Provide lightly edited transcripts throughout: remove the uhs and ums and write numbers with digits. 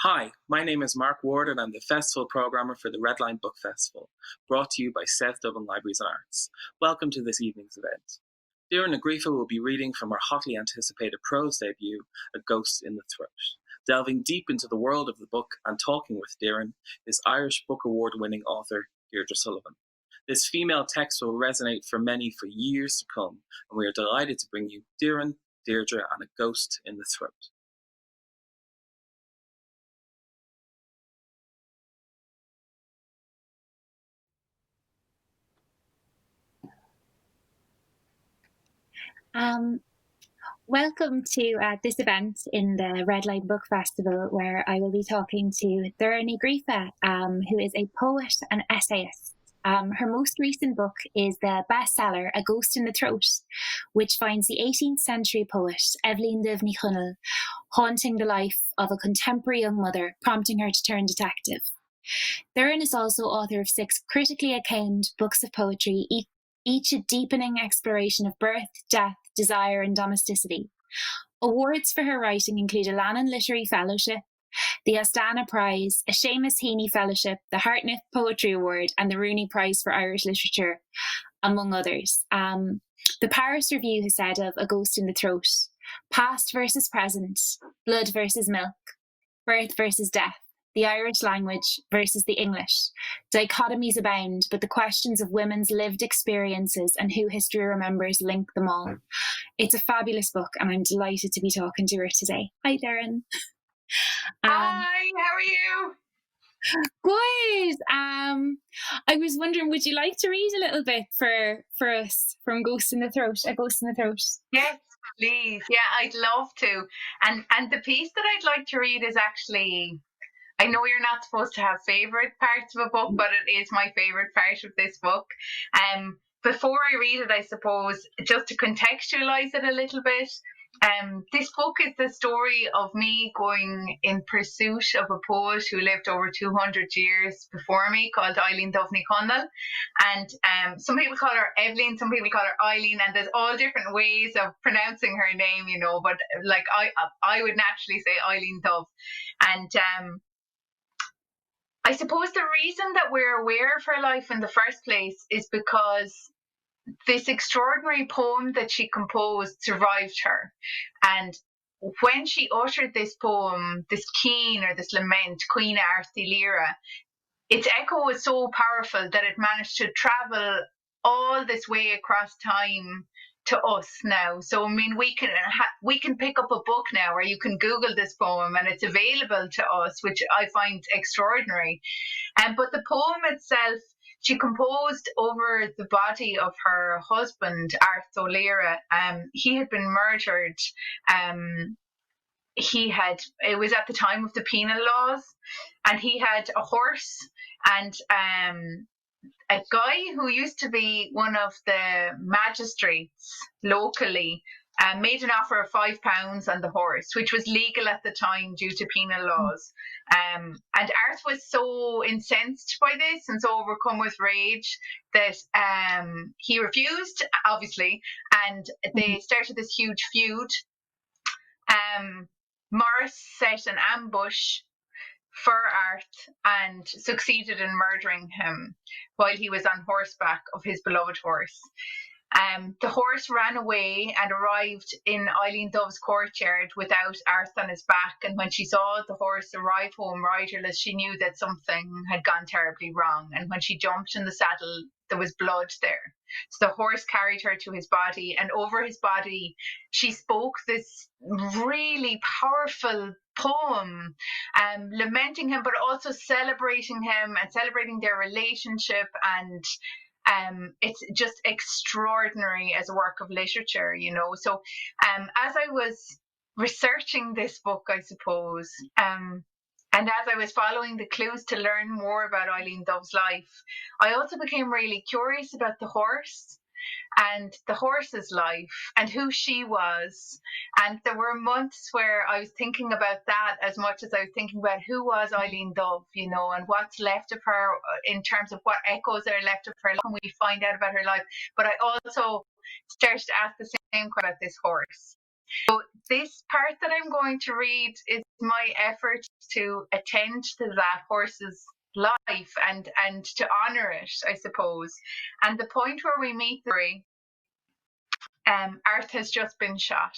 Hi, my name is Mark Ward and I'm the Festival Programmer for the Red Line Book Festival, brought to you by South Dublin Libraries and Arts. Welcome to this evening's event. Doireann Ní Ghríofa will be reading from her hotly anticipated prose debut, A Ghost in the Throat. Delving deep into the world of the book and talking with Doireann is Irish Book Award-winning author Deirdre Sullivan. This female text will resonate for many for years to come, and we are delighted to bring you Doireann, Deirdre and A Ghost in the Throat. Welcome to this event in the Red Line Book Festival, where I will be talking to Doireann Ní Ghríofa, who is a poet and essayist. Her most recent book is the bestseller A Ghost in the Throat, which finds the 18th century poet Evelyn de Ghríofa haunting the life of a contemporary young mother, prompting her to turn detective. Doireann is also author of 6 critically acclaimed books of poetry, each a deepening exploration of birth, death, desire and domesticity. Awards for her writing include a Lannan Literary Fellowship, the Astana Prize, a Seamus Heaney Fellowship, the Hartnett Poetry Award and the Rooney Prize for Irish Literature, among others. The Paris Review has said of A Ghost in the Throat, past versus present, blood versus milk, birth versus death, the Irish language versus the English. Dichotomies abound, but the questions of women's lived experiences and who history remembers link them all. It's a fabulous book, and I'm delighted to be talking to her today. Hi, Doireann. Hi, how are you? Good. I was wondering, would you like to read a little bit for us from Ghost in the Throat? A Ghost in the Throat. Yes, please. Yeah, I'd love to. And the piece that I'd like to read is actually, I know you're not supposed to have favourite parts of a book, but it is my favourite part of this book. Before I read it, I suppose, just to contextualise it a little bit, this book is the story of me going in pursuit of a poet who lived over 200 years before me, called Eileen Dubh Ní Chonaill. And some people call her Evelyn, some people call her Eileen, and there's all different ways of pronouncing her name, you know, but like I would naturally say Eileen Dubh. And I suppose the reason that we're aware of her life in the first place is because this extraordinary poem that she composed survived her. And when she uttered this poem, this keen or this lament, Queen Arthi Lira, its echo was so powerful that it managed to travel all this way across time to us now. So I mean, we can pick up a book now, or you can Google this poem and it's available to us, which I find extraordinary. But the poem itself, she composed over the body of her husband, Arth O'Leary. He had been murdered. It was at the time of the penal laws, and he had a horse and a guy who used to be one of the magistrates locally made an offer of £5 on the horse, which was legal at the time due to penal laws. And Arth was so incensed by this and so overcome with rage that he refused, obviously, and they started this huge feud. Morris set an ambush for Arth and succeeded in murdering him while he was on horseback of his beloved horse. The horse ran away and arrived in Eileen Dove's courtyard without Arth on his back, and when she saw the horse arrive home riderless, she knew that something had gone terribly wrong, and when she jumped in the saddle, there was blood there. So the horse carried her to his body, and over his body she spoke this really powerful poem, lamenting him but also celebrating him and celebrating their relationship. And it's just extraordinary as a work of literature, you know. So as I was researching this book, I suppose, and as I was following the clues to learn more about Eileen Dove's life, I also became really curious about the horse and the horse's life and who she was. And there were months where I was thinking about that as much as I was thinking about who was Eileen Dove, you know, and what's left of her in terms of what echoes are left of her life when we find out about her life. But I also started to ask the same question about this horse. So this part that I'm going to read is my effort to attend to that horse's life and to honour it, I suppose. And the point where we meet the story, Arth has just been shot.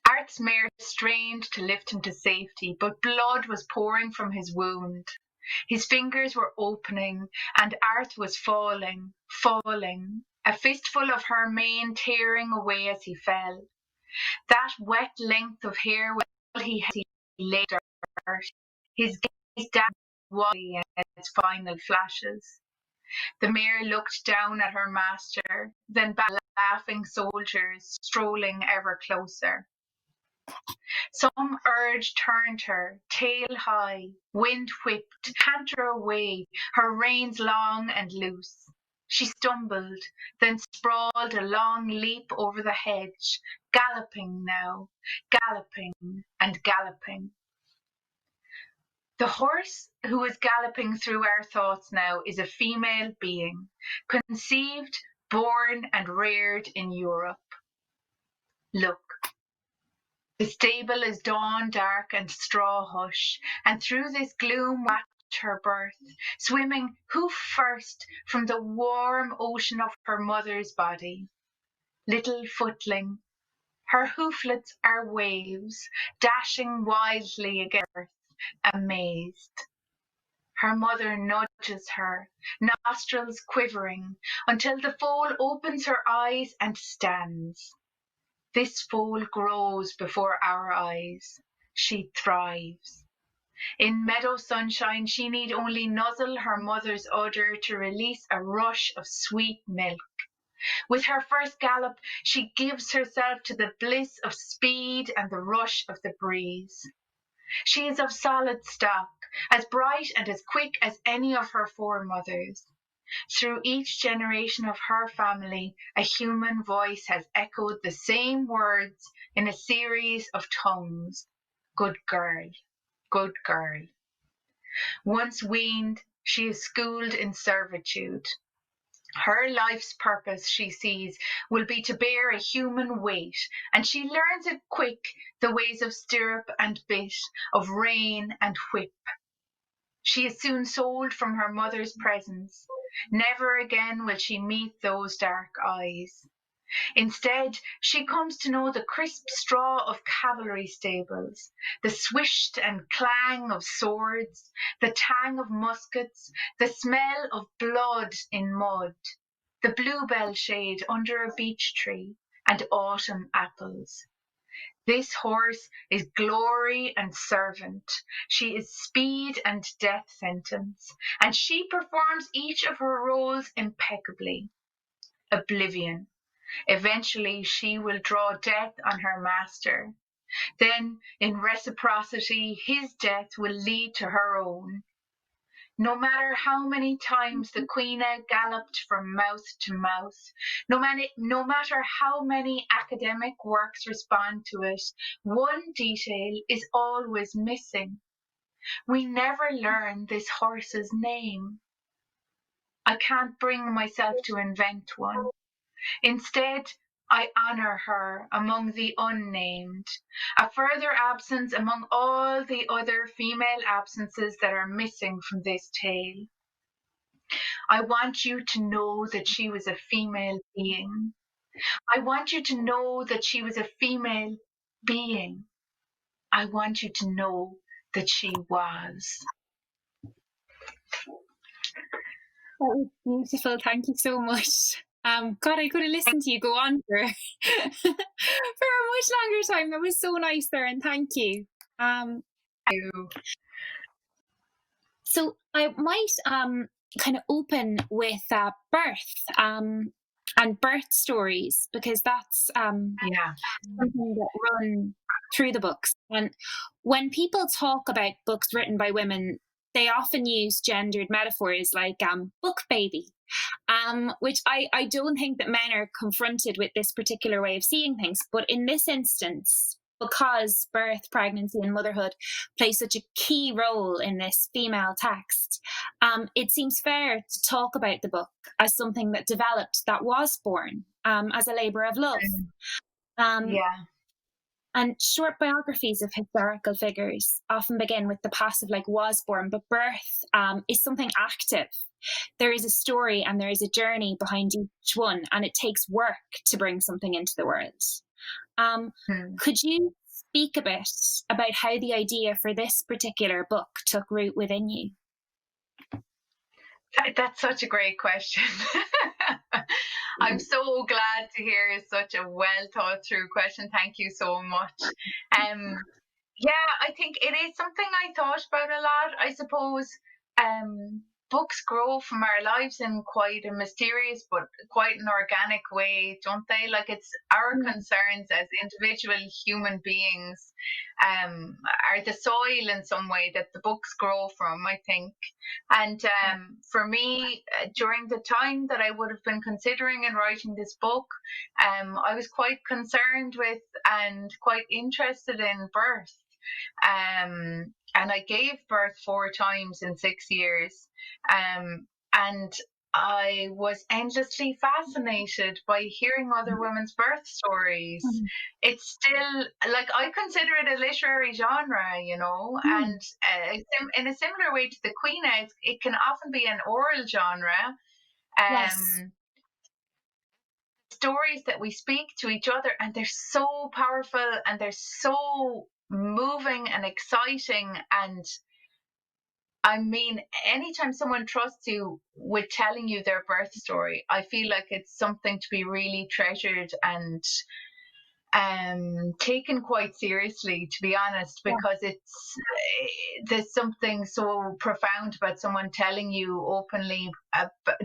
Arth's mare strained to lift him to safety, but blood was pouring from his wound. His fingers were opening, and Arth was falling, a fistful of her mane tearing away as he fell. That wet length of hair was all he had. He lay dirt. His gaze danced wildly in its final flashes. The mare looked down at her master, then back at laughing soldiers strolling ever closer. Some urge turned her, tail high, wind whipped, canter away, her reins long and loose. She stumbled, then sprawled a long leap over the hedge, galloping now, galloping and galloping. The horse who is galloping through our thoughts now is a female being, conceived, born and reared in Europe. Look. The stable is dawn dark and straw hush, and through this gloom watched her birth, swimming hoof first from the warm ocean of her mother's body. Little footling, her hooflets are waves, dashing wildly against earth, amazed. Her mother nudges her, nostrils quivering, until the foal opens her eyes and stands. This foal grows before our eyes. She thrives. In meadow sunshine, she need only nuzzle her mother's udder to release a rush of sweet milk. With her first gallop, she gives herself to the bliss of speed and the rush of the breeze. She is of solid stock, as bright and as quick as any of her foremothers. Through each generation of her family, a human voice has echoed the same words in a series of tongues. Good girl, good girl. Once weaned, she is schooled in servitude. Her life's purpose, she sees, will be to bear a human weight, and she learns it quick, the ways of stirrup and bit, of rein and whip. She is soon sold from her mother's presence. Never again will she meet those dark eyes. Instead, she comes to know the crisp straw of cavalry stables, the swished and clang of swords, the tang of muskets, the smell of blood in mud, the bluebell shade under a beech tree, and autumn apples. This horse is glory and servant. She is speed and death sentence, and she performs each of her roles impeccably. Oblivion. Eventually she will draw death on her master. Then, in reciprocity, his death will lead to her own. No matter how many times the Queen galloped from mouth to mouth, no matter how many academic works respond to it, one detail is always missing. We never learn this horse's name. I can't bring myself to invent one. Instead, I honour her among the unnamed, a further absence among all the other female absences that are missing from this tale. I want you to know that she was a female being. I want you to know that she was a female being. I want you to know that she was. That was beautiful. Thank you so much. God, I could have listened to you go on for for a much longer time. That was so nice there, and thank you. So I might kind of open with birth and birth stories, because that's something that run through the books. And when people talk about books written by women, they often use gendered metaphors like book baby, which I don't think that men are confronted with this particular way of seeing things. But in this instance, because birth, pregnancy, and motherhood play such a key role in this female text, it seems fair to talk about the book as something that developed, that was born, as a labour of love. Yeah. And short biographies of historical figures often begin with the passive, like was born, but birth is something active. There is a story and there is a journey behind each one, and it takes work to bring something into the world. Could you speak a bit about how the idea for this particular book took root within you? That's such a great question. I'm so glad to hear such a well thought through question. Thank you so much. Yeah, I think it is something I thought about a lot. I suppose books grow from our lives in quite a mysterious but quite an organic way, don't they? Like, it's our concerns as individual human beings are the soil in some way that the books grow from, I think. And for me, during the time that I would have been considering and writing this book, I was quite concerned with and quite interested in birth. And I gave birth 4 times in 6 years. And I was endlessly fascinated by hearing other women's birth stories. It's still, like, I consider it a literary genre, you know, and in a similar way to the Queen, it can often be an oral genre. Yes. Stories that we speak to each other, and they're so powerful and they're so moving and exciting. And I mean, anytime someone trusts you with telling you their birth story, I feel like it's something to be really treasured and taken quite seriously, to be honest, because there's something so profound about someone telling you openly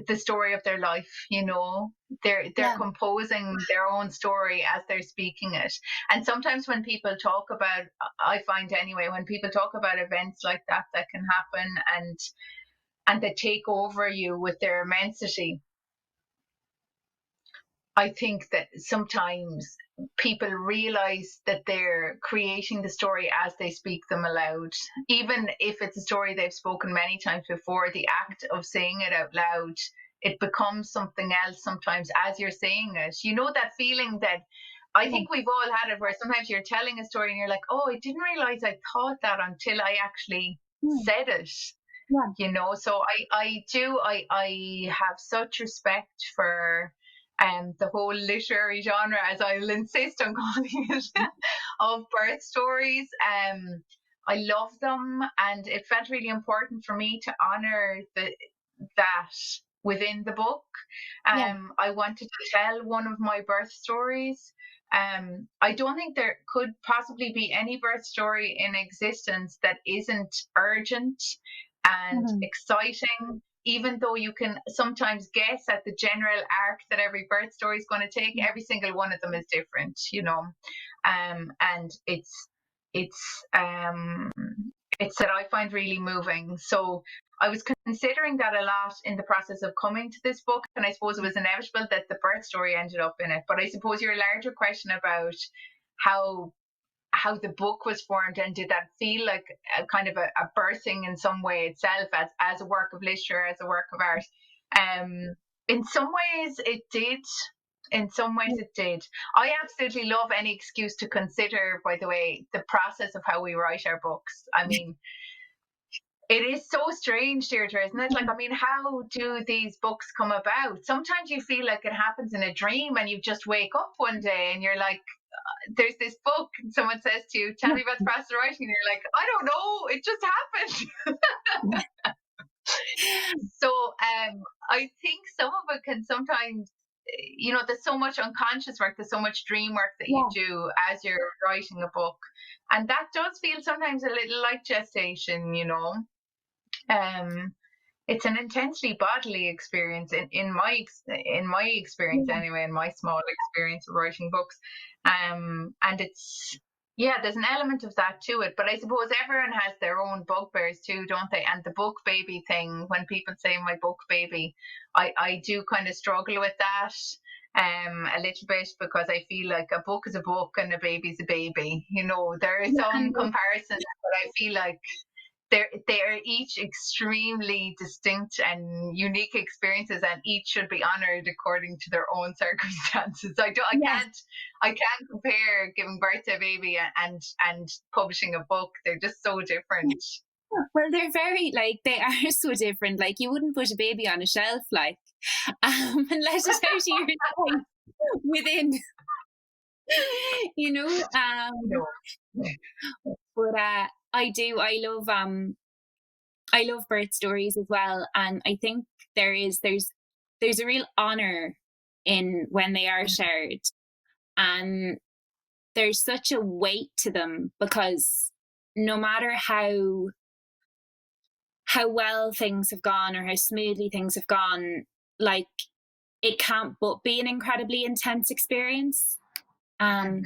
the story of their life. You know, they're composing their own story as they're speaking it. And sometimes when people talk about, I find anyway, when people talk about events like that can happen and they take over you with their immensity, I think that sometimes people realize that they're creating the story as they speak them aloud. Even if it's a story they've spoken many times before, the act of saying it out loud, it becomes something else sometimes as you're saying it. You know, that feeling that I think we've all had it, where sometimes you're telling a story and you're like, oh, I didn't realize I thought that until I actually said it. Yeah. You know, so I have such respect for the whole literary genre, as I'll insist on calling it, of birth stories. I love them, and it felt really important for me to honour that within the book. I wanted to tell one of my birth stories. I don't think there could possibly be any birth story in existence that isn't urgent and exciting, even though you can sometimes guess at the general arc that every birth story is going to take. Every single one of them is different, you know, and it's that I find really moving. So I was considering that a lot in the process of coming to this book, and I suppose it was inevitable that the birth story ended up in it. But I suppose your larger question about how the book was formed, and did that feel like a kind of a birthing in some way itself as a work of literature, as a work of art? In some ways it did. In some ways it did. I absolutely love any excuse to consider, by the way, the process of how we write our books. I mean, it is so strange, Deirdre, isn't it? Like, I mean, how do these books come about? Sometimes you feel like it happens in a dream, and you just wake up one day and you're like, there's this book, and someone says to you, tell me about the process of writing, and you're like, I don't know, it just happened. So I think some of it can sometimes, you know, there's so much unconscious work, there's so much dream work that you do as you're writing a book, and that does feel sometimes a little like gestation, you know. It's an intensely bodily experience in my experience anyway, in my small experience of writing books. And it's, there's an element of that to it, but I suppose everyone has their own bugbears too, don't they? And the book baby thing, when people say my book baby, I do kind of struggle with that. a little bit, because I feel like a book is a book and a baby's a baby. There are some comparisons, but I feel like they are each extremely distinct and unique experiences, and each should be honored according to their own circumstances. I can't compare giving birth to a baby and publishing a book. They're just so different. Well, they're very, they are so different. You wouldn't put a baby on a shelf, and let it out of your life within, But I love birth stories as well, and I think there's a real honor in when they are shared, and there's such a weight to them, because no matter how well things have gone or how smoothly things have gone, it can't but be an incredibly intense experience. And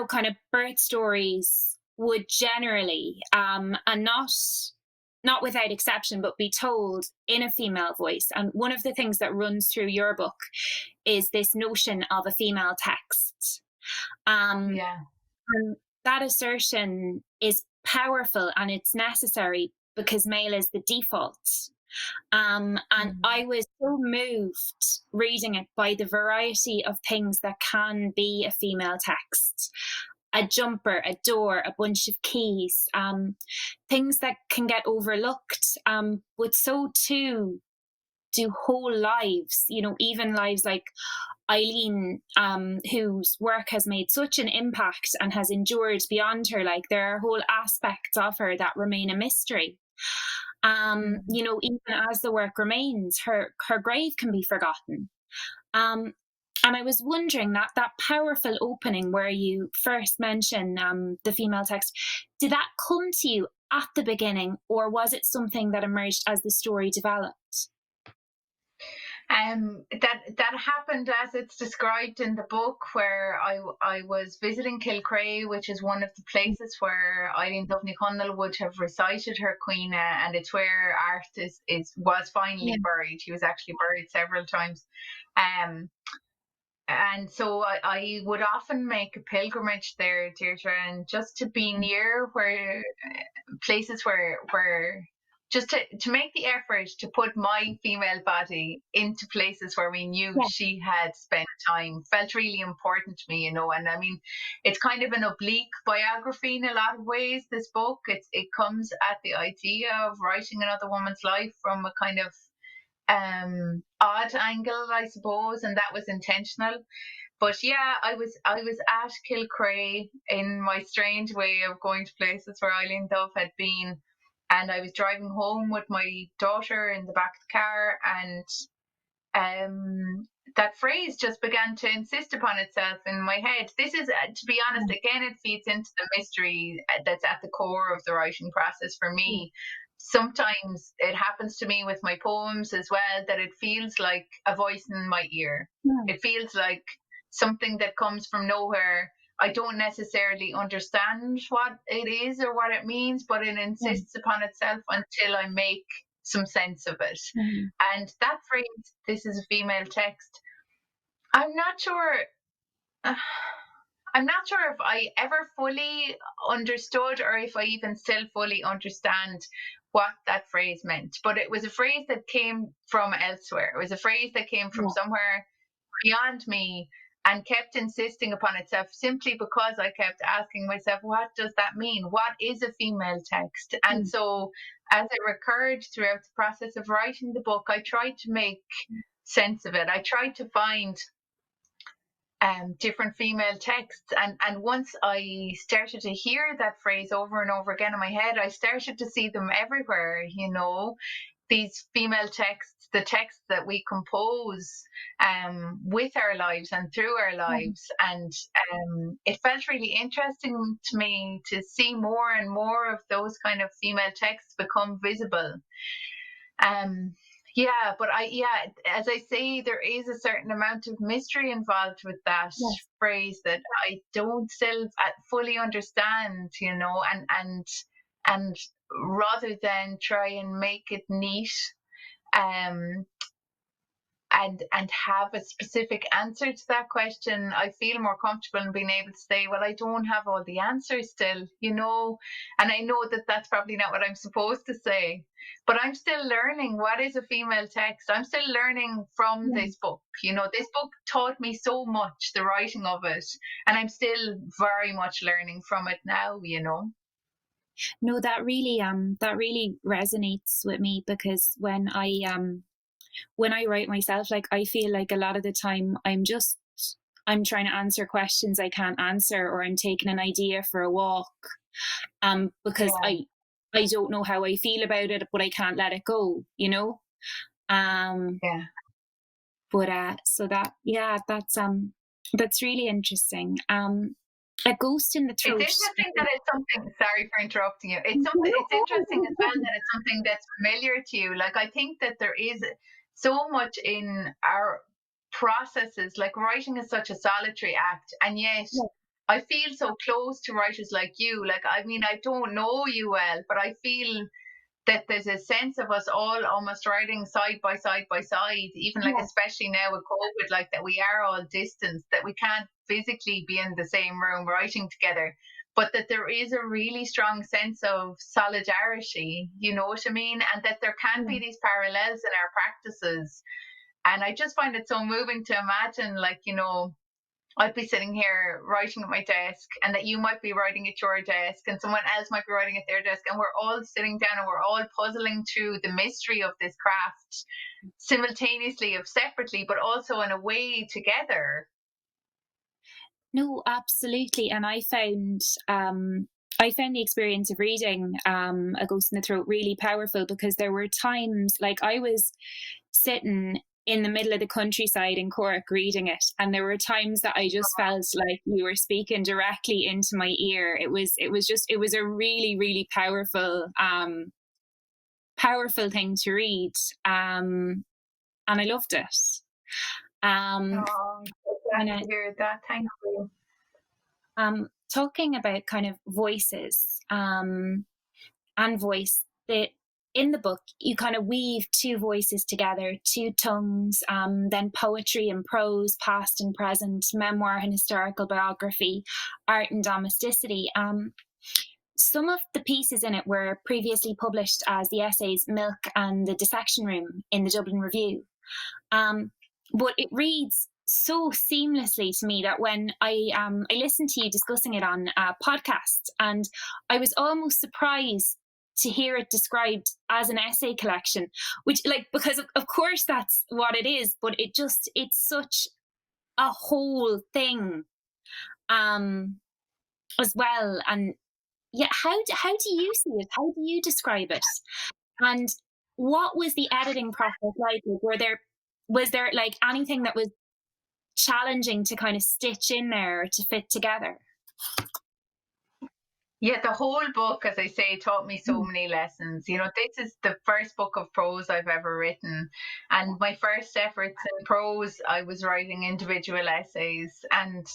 kind of birth stories would generally, and not without exception, but be told in a female voice. And one of the things that runs through your book is this notion of a female text. And that assertion is powerful, and it's necessary because male is the default. And I was so moved reading it by the variety of things that can be a female text. A jumper, a door, a bunch of keys, things that can get overlooked, but so too do whole lives, even lives like Eileen, whose work has made such an impact and has endured beyond her. There are whole aspects of her that remain a mystery. Even as the work remains, her grave can be forgotten. And I was wondering that powerful opening where you first mention the female text, did that come to you at the beginning, or was it something that emerged as the story developed? That happened as it's described in the book, where I was visiting Kilcrea, which is one of the places where Eileen Duffy Connell would have recited her Queen, and it's where Art was finally buried. He was actually buried several times. And so I would often make a pilgrimage there, Deirdre, and just to be near places where just to make the effort to put my female body into places where we knew she had spent time felt really important to me, and I mean, it's kind of an oblique biography in a lot of ways, this book. It comes at the idea of writing another woman's life from a kind of odd angle, I suppose, and that was intentional. But I was at Kilcrea in my strange way of going to places where Eileen Dove had been, and I was driving home with my daughter in the back of the car, and that phrase just began to insist upon itself in my head. This is, to be honest, again, it feeds into the mystery that's at the core of the writing process for me. Sometimes it happens to me with my poems as well, that it feels like a voice in my ear. It feels like something that comes from nowhere. I don't necessarily understand what it is or what it means, but it insists upon itself until I make some sense of it. And that phrase, "this is a female text," I'm not sure if I ever fully understood, or if I even still fully understand what that phrase meant. But it was a phrase that came from elsewhere. It was a phrase that came from somewhere beyond me, and kept insisting upon itself, simply because I kept asking myself, what does that mean? What is a female text? And so as it recurred throughout the process of writing the book, I tried to make sense of it. I tried to find different female texts, and once I started to hear that phrase over and over again in my head, I started to see them everywhere. These female texts, the texts that we compose with our lives and through our lives. And it felt really interesting to me to see more and more of those kind of female texts become visible. But as I say, there is a certain amount of mystery involved with that phrase that I don't still fully understand, and rather than try and make it neat, and have a specific answer to that question, I feel more comfortable in being able to say, well, I don't have all the answers still, and I know that that's probably not what I'm supposed to say, but I'm still learning what is a female text. I'm still learning from this book. This book taught me so much, the writing of it, and I'm still very much learning from it now. No, that really resonates with me, because when I write myself, like, I feel like a lot of the time I'm trying to answer questions I can't answer, or I'm taking an idea for a walk, because I don't know how I feel about it, but I can't let it go, But so that's really interesting. A ghost in the throat. It's interesting that it's something. Sorry for interrupting you. It's interesting as well that it's something that's familiar to you. Like, I think that there is so much in our processes. Like, writing is such a solitary act, and yet I feel so close to writers like you. Like, I mean, I don't know you well, but I feel that there's a sense of us all almost writing side by side by side, even like especially now with COVID, like that we are all distanced, that we can't physically be in the same room writing together, but that there is a really strong sense of solidarity, you know what I mean? And that there can be these parallels in our practices. And I just find it so moving to imagine, like, I'd be sitting here writing at my desk, and that you might be writing at your desk, and someone else might be writing at their desk, and we're all sitting down and we're all puzzling through the mystery of this craft simultaneously, of separately, but also in a way together. No, absolutely. And I found the experience of reading A Ghost in the Throat really powerful, because there were times, like, I was sitting in the middle of the countryside in Cork reading it, and there were times that I just felt like you were speaking directly into my ear. It was a really, really powerful thing to read, and I loved it. Glad to hear that. Thank you. Talking about kind of voices and voice, that in the book you kind of weave two voices together, two tongues, then poetry and prose, past and present, memoir and historical biography, art and domesticity. Some of the pieces in it were previously published as the essays Milk and The Dissection Room in the Dublin Review. But it reads so seamlessly to me that when I listened to you discussing it on a podcast, and I was almost surprised to hear it described as an essay collection, which, like, because of course that's what it is, but it's such a whole thing as well. And how do you see it? How do you describe it? And what was the editing process like? Was there like anything that was challenging to kind of stitch in there to fit together? Yeah, the whole book, as I say, taught me so many lessons. This is the first book of prose I've ever written. And my first efforts in prose, I was writing individual essays. And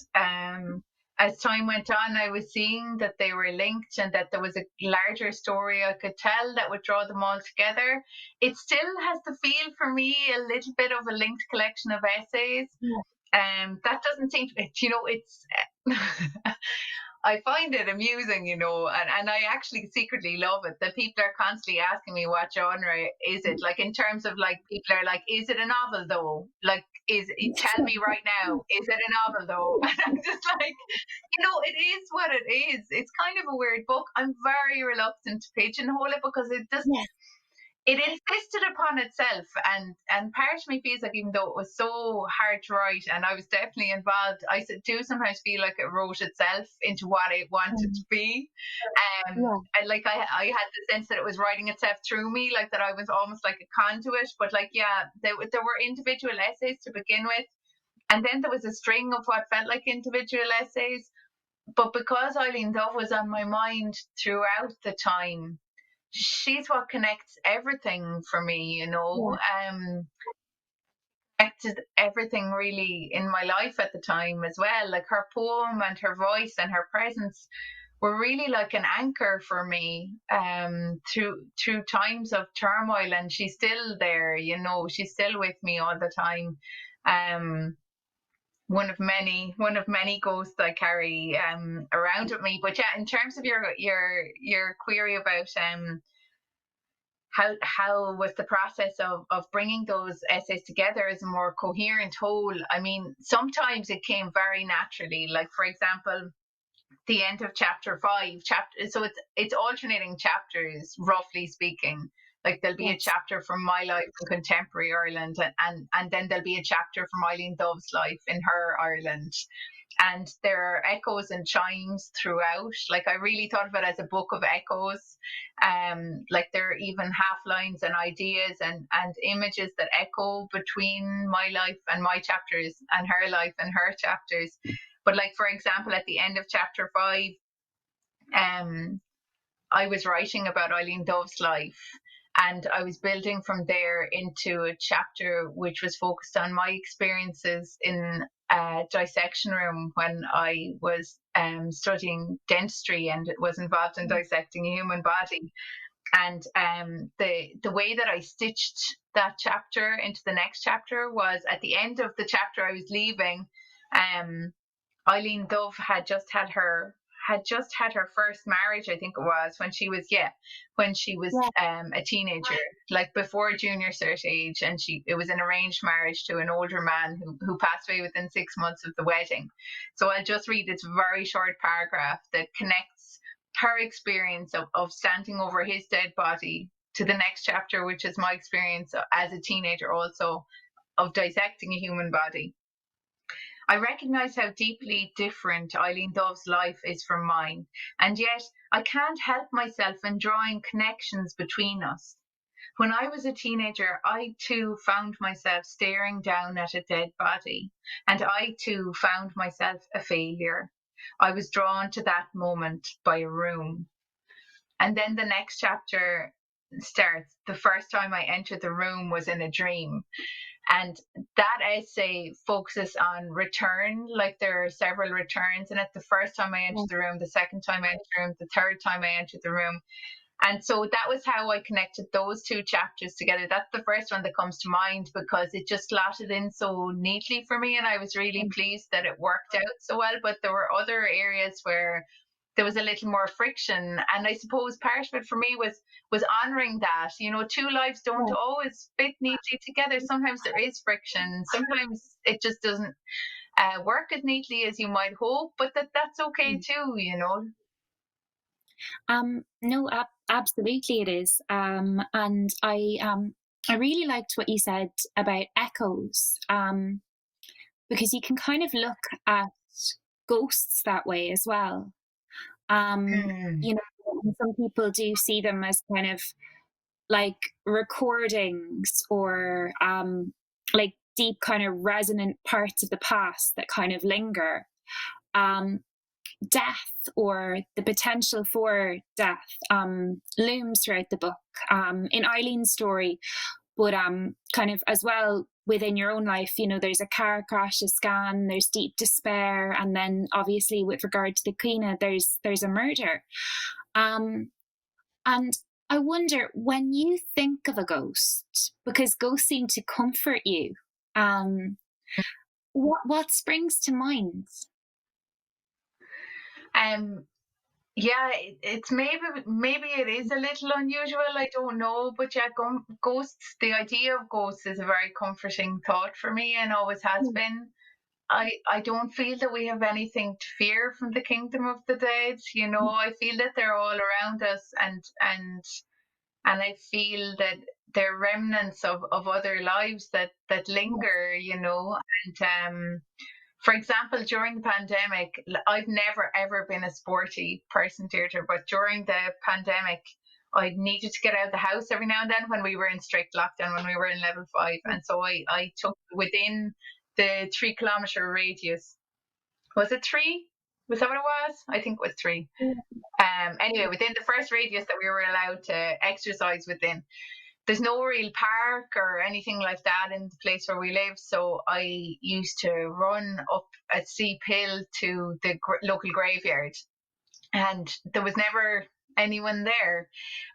as time went on, I was seeing that they were linked, and that there was a larger story I could tell that would draw them all together. It still has the feel for me a little bit of a linked collection of essays. That doesn't seem to, it's I find it amusing, and I actually secretly love it that people are constantly asking me what genre is it, like, in terms of, like, people are like, is it a novel though? Like, tell me right now, is it a novel though? And I'm just like, it is what it is. It's kind of a weird book. I'm very reluctant to pigeonhole it, because it just it insisted upon itself, and part of me feels like, even though it was so hard to write, and I was definitely involved, I do sometimes feel like it wrote itself into what it wanted to be. And like, I had the sense that it was writing itself through me, like that I was almost like a conduit. But like, there were individual essays to begin with, and then there was a string of what felt like individual essays. But because Eileen Dove was on my mind throughout the time, she's what connects everything for me, connected everything really in my life at the time as well. Like, her poem and her voice and her presence were really like an anchor for me through times of turmoil, and she's still there, you know, she's still with me all the time. One of many ghosts I carry around with me. But yeah, in terms of your query about how was the process of bringing those essays together as a more coherent whole, I mean, sometimes it came very naturally. Like, for example, the end of chapter 5, so it's alternating chapters, roughly speaking. Like, there'll be a chapter from my life in contemporary Ireland, and then there'll be a chapter from Eileen Dove's life in her Ireland. And there are echoes and chimes throughout. Like, I really thought of it as a book of echoes. Like, there are even half lines and ideas and images that echo between my life and my chapters, and her life and her chapters. But, like, for example, at the end of chapter 5, I was writing about Eileen Dove's life, and I was building from there into a chapter which was focused on my experiences in a dissection room when I was studying dentistry and was involved in dissecting a human body. And the way that I stitched that chapter into the next chapter was, at the end of the chapter I was leaving, Eileen Dove had just had her first marriage, I think it was, when she was a teenager, like before junior cert age, and it was an arranged marriage to an older man who passed away within 6 months of the wedding. So I'll just read this very short paragraph that connects her experience of standing over his dead body to the next chapter, which is my experience as a teenager also of dissecting a human body. I recognise how deeply different Eileen Dove's life is from mine, and yet I can't help myself in drawing connections between us. When I was a teenager, I too found myself staring down at a dead body, and I too found myself a failure. I was drawn to that moment by a room. And then the next chapter starts. The first time I entered the room was in a dream. And that essay focuses on return. Like, there are several returns. And at the first time I entered the room, the second time I entered the room, the third time I entered the room. And so that was how I connected those two chapters together. That's the first one that comes to mind, because it just slotted in so neatly for me. And I was really pleased that it worked out so well. But there were other areas where there was a little more friction, and I suppose part of it for me was honoring that, you know, two lives don't always fit neatly together. Sometimes there is friction, sometimes it just doesn't work as neatly as you might hope, but that's okay too, you know. No, absolutely it is. And I really liked what you said about echoes, because you can kind of look at ghosts that way as well. You know, some people do see them as kind of like recordings, or like deep kind of resonant parts of the past that kind of linger. Death, or the potential for death, looms throughout the book, in Eileen's story, but kind of as well within your own life. You know, there's a car crash, a scan, there's deep despair, and then obviously with regard to the Queen, there's a murder. And I wonder, when you think of a ghost, because ghosts seem to comfort you, what springs to mind? Yeah, it's maybe it is a little unusual, I don't know, but yeah, ghosts, the idea of ghosts is a very comforting thought for me, and always has been. I don't feel that we have anything to fear from the kingdom of the dead, you know. I feel that they're all around us, and I feel that they're remnants of other lives that linger, you know. And for example, during the pandemic, I've never ever been a sporty person, Deirdre, but during the pandemic, I needed to get out of the house every now and then when we were in strict lockdown, when we were in level 5. And so I took within the 3 kilometre radius. Was it 3? Was that what it was? I think it was 3. Anyway, within the first radius that we were allowed to exercise within. There's no real park or anything like that in the place where we live, so I used to run up a steep hill to the local graveyard. and there was never anyone there,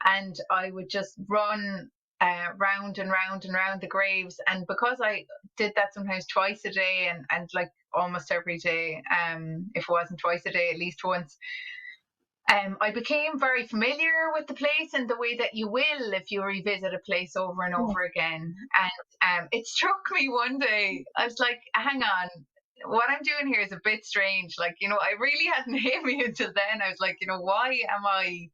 and I would just run round and round and round the graves. And because I did that sometimes twice a day, and like almost every day, if it wasn't twice a day, at least once, I became very familiar with the place in the way that you will if you revisit a place over and over again. And it struck me one day, I was like, hang on, what I'm doing here is a bit strange. Like, I really hadn't hit me until then. I was like, why am I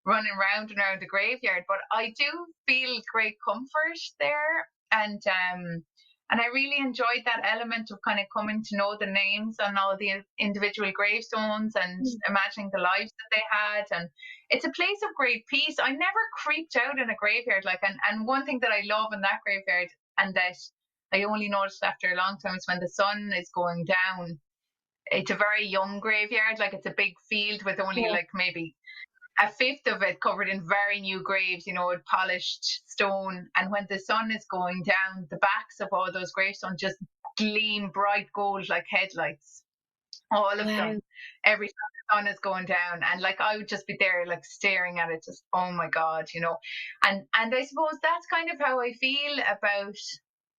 running round and round the graveyard? But I do feel great comfort there. And I really enjoyed that element of kind of coming to know the names on all the individual gravestones and imagining the lives that they had. And it's a place of great peace. I never creeped out in a graveyard. And one thing that I love in that graveyard, and that I only noticed after a long time, is when the sun is going down. It's a very young graveyard. Like, it's a big field with only like maybe a fifth of it covered in very new graves, with polished stone. And when the sun is going down, the backs of all those gravestones just gleam bright gold like headlights. All of them. Every time the sun is going down. And like, I would just be there like staring at it, just, oh my God, And I suppose that's kind of how I feel about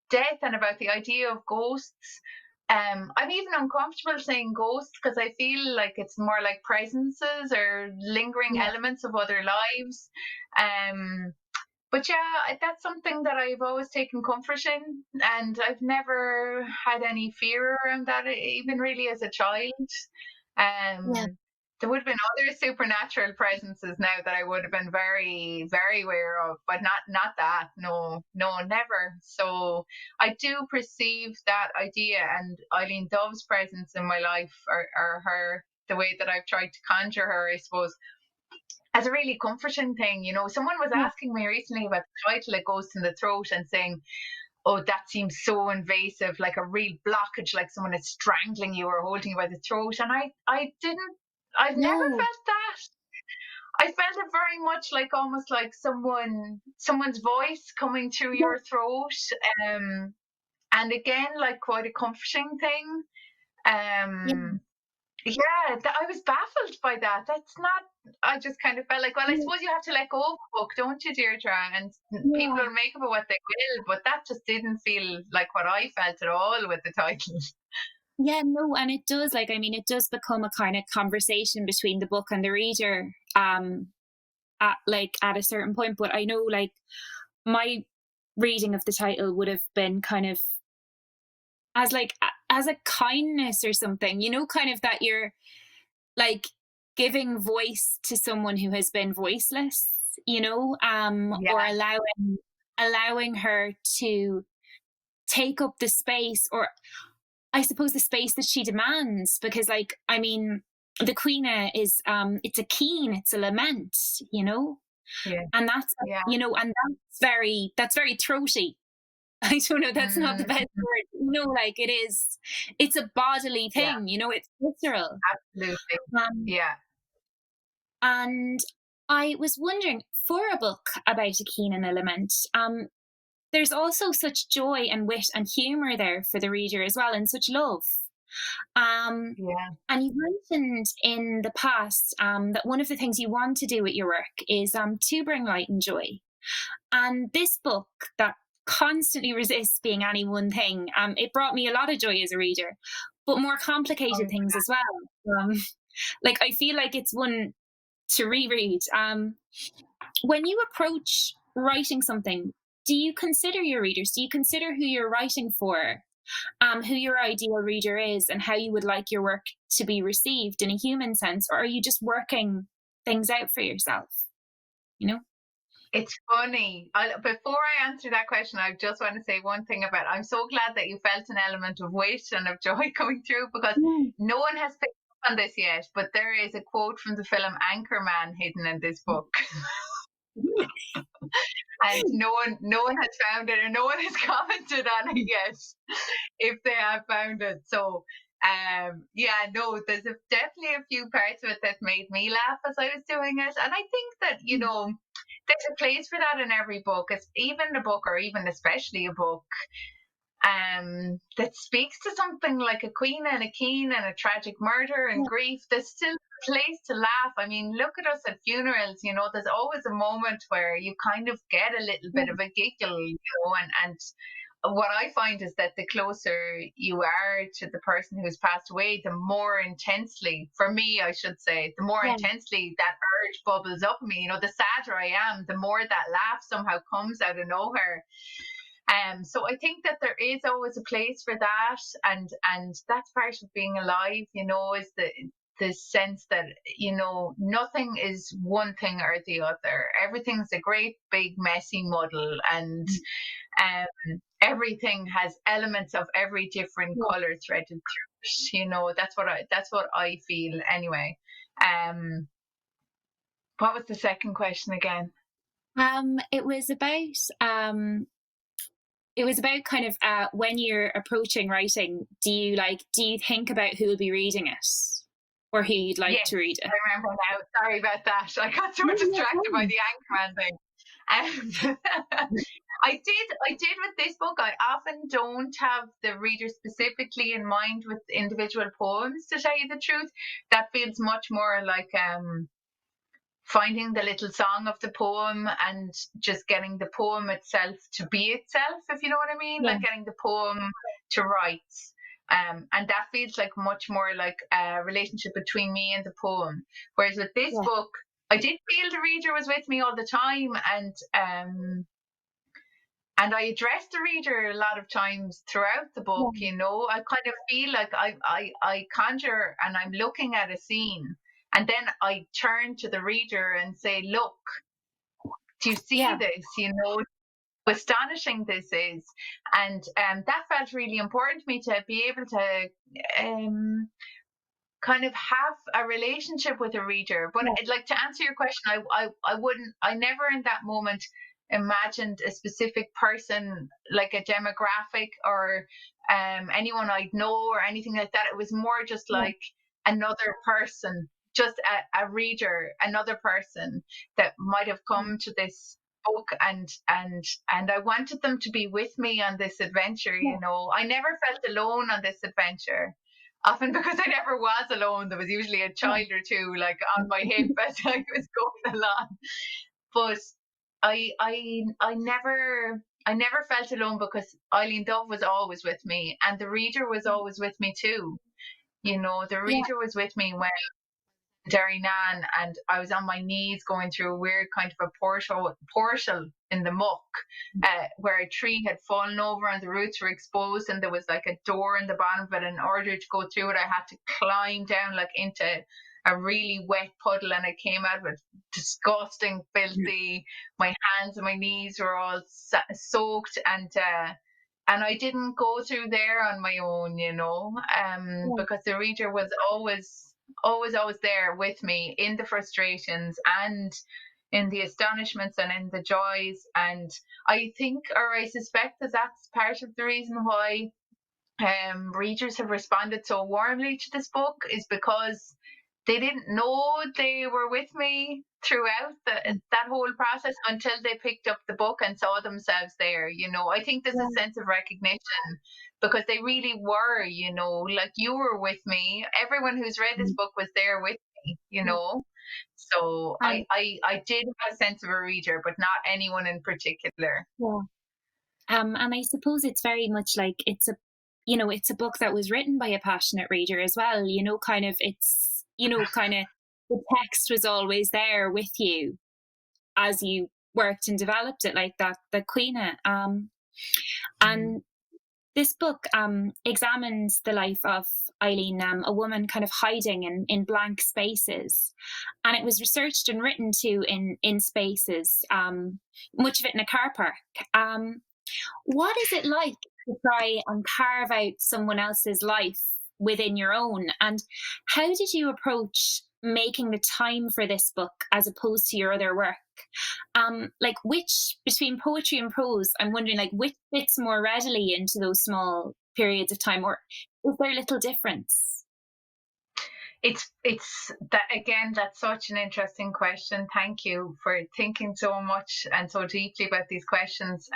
death and about the idea of ghosts. I'm even uncomfortable saying ghosts because I feel like it's more like presences or lingering elements of other lives. But yeah, that's something that I've always taken comfort in, and I've never had any fear around that, even really as a child. There would have been other supernatural presences now that I would have been very, very aware of, but not that. No, never. So I do perceive that idea, and Eileen Dove's presence in my life, or her, the way that I've tried to conjure her, I suppose, as a really comforting thing. Someone was asking me recently about the title "It Goes in the Throat" and saying, oh, that seems so invasive, like a real blockage, like someone is strangling you or holding you by the throat. And I've never felt that. I felt it very much like almost like someone's voice coming through your throat. And again, like quite a comforting thing. Yeah, I was baffled by that. I just kind of felt like, well, I suppose you have to let go of a book, don't you, Deirdre? And people will make of it what they will, but that just didn't feel like what I felt at all with the title. Yeah, no, and it does, it does become a kind of conversation between the book and the reader, at a certain point. But I know, like, my reading of the title would have been kind of as a kindness or something, kind of that you're like giving voice to someone who has been voiceless, or allowing her to take up the space, or I suppose the space that she demands, because the Queen is it's a keen, it's a lament, and that's and that's very throaty. I don't know, that's not the best word, it's a bodily thing, it's visceral. Absolutely. And I was wondering, for a book about a keen and a lament, there's also such joy and wit and humour there for the reader as well, and such love. And you mentioned in the past that one of the things you want to do with your work is to bring light and joy. And this book that constantly resists being any one thing, it brought me a lot of joy as a reader, but more complicated things as well. I feel like it's one to reread. When you approach writing something, do you consider your readers? Do you consider who you're writing for, who your ideal reader is, and how you would like your work to be received in a human sense? Or are you just working things out for yourself? It's funny. Before I answer that question, I just want to say one thing about it. I'm so glad that you felt an element of wit and of joy coming through, because no one has picked up on this yet, but there is a quote from the film Anchorman hidden in this book. And no one has found it, and no one has commented on it yet, if they have found it. So there's definitely a few parts of it that made me laugh as I was doing it. And I think that, there's a place for that in every book. It's even a book, or even especially a book, that speaks to something like a queen and a keen and a tragic murder and grief. There's still place to laugh. I mean, look at us at funerals, you know, there's always a moment where you kind of get a little bit of a giggle, you know, and what I find is that the closer you are to the person who's passed away, the more intensely, for me, I should say, the more intensely that urge bubbles up in me. You know, the sadder I am, the more that laugh somehow comes out of nowhere. So I think that there is always a place for that, and that's part of being alive, you know, is the sense that, you know, nothing is one thing or the other. Everything's a great big messy muddle, and everything has elements of every different color threaded through it. You know, that's what I feel anyway. What was the second question again? It was about kind of when you're approaching writing, do you think about who will be reading it or who you'd like to read it? I remember now. Sorry about that. I got so distracted by the Anchorman thing. I did with this book. I often don't have the reader specifically in mind with individual poems, to tell you the truth. That feels much more like finding the little song of the poem and just getting the poem itself to be itself, if you know what I mean. Like getting the poem to write. And that feels like much more like a relationship between me and the poem. Whereas with this book, I did feel the reader was with me all the time, and I addressed the reader a lot of times throughout the book. You know, I kind of feel like I conjure and I'm looking at a scene, and then I turn to the reader and say, "Look, do you see this? You know, how astonishing this is." And that felt really important to me, to be able to kind of have a relationship with a reader. But like, to answer your question, I never in that moment imagined a specific person, like a demographic or anyone I'd know or anything like that. It was more just like another person, just a reader, another person that might have come to this book, and I wanted them to be with me on this adventure. You know, I never felt alone on this adventure, often because I never was alone. There was usually a child or two like on my hip as I was going along. But I never felt alone, because Eileen Dove was always with me, and the reader was always with me too. You know, the reader was with me when Doireann, and I was on my knees going through a weird kind of a portal in the muck, where a tree had fallen over and the roots were exposed, and there was like a door in the bottom of it. In order to go through it, I had to climb down like into a really wet puddle, and I came out with disgusting, filthy. My hands and my knees were all soaked, and I didn't go through there on my own, you know, because the reader was always there with me in the frustrations and in the astonishments and in the joys. And I think, or I suspect, that that's part of the reason why readers have responded so warmly to this book, is because they didn't know they were with me throughout that whole process until they picked up the book and saw themselves there. You know, I think there's a sense of recognition, because they really were, you know, like, you were with me. Everyone who's read this book was there with me, you know. So I did have a sense of a reader, but not anyone in particular. And I suppose it's very much like it's a book that was written by a passionate reader as well. You know, kind of the text was always there with you as you worked and developed it, like that, the Queena. And this book examines the life of Eileen, a woman kind of hiding in blank spaces. And it was researched and written to in spaces, much of it in a car park. What is it like to try and carve out someone else's life within your own? And how did you approach making the time for this book as opposed to your other work? Like, which, between poetry and prose, I'm wondering, like, which fits more readily into those small periods of time, or is there little difference? It's that, again, that's such an interesting question. Thank you for thinking so much and so deeply about these questions.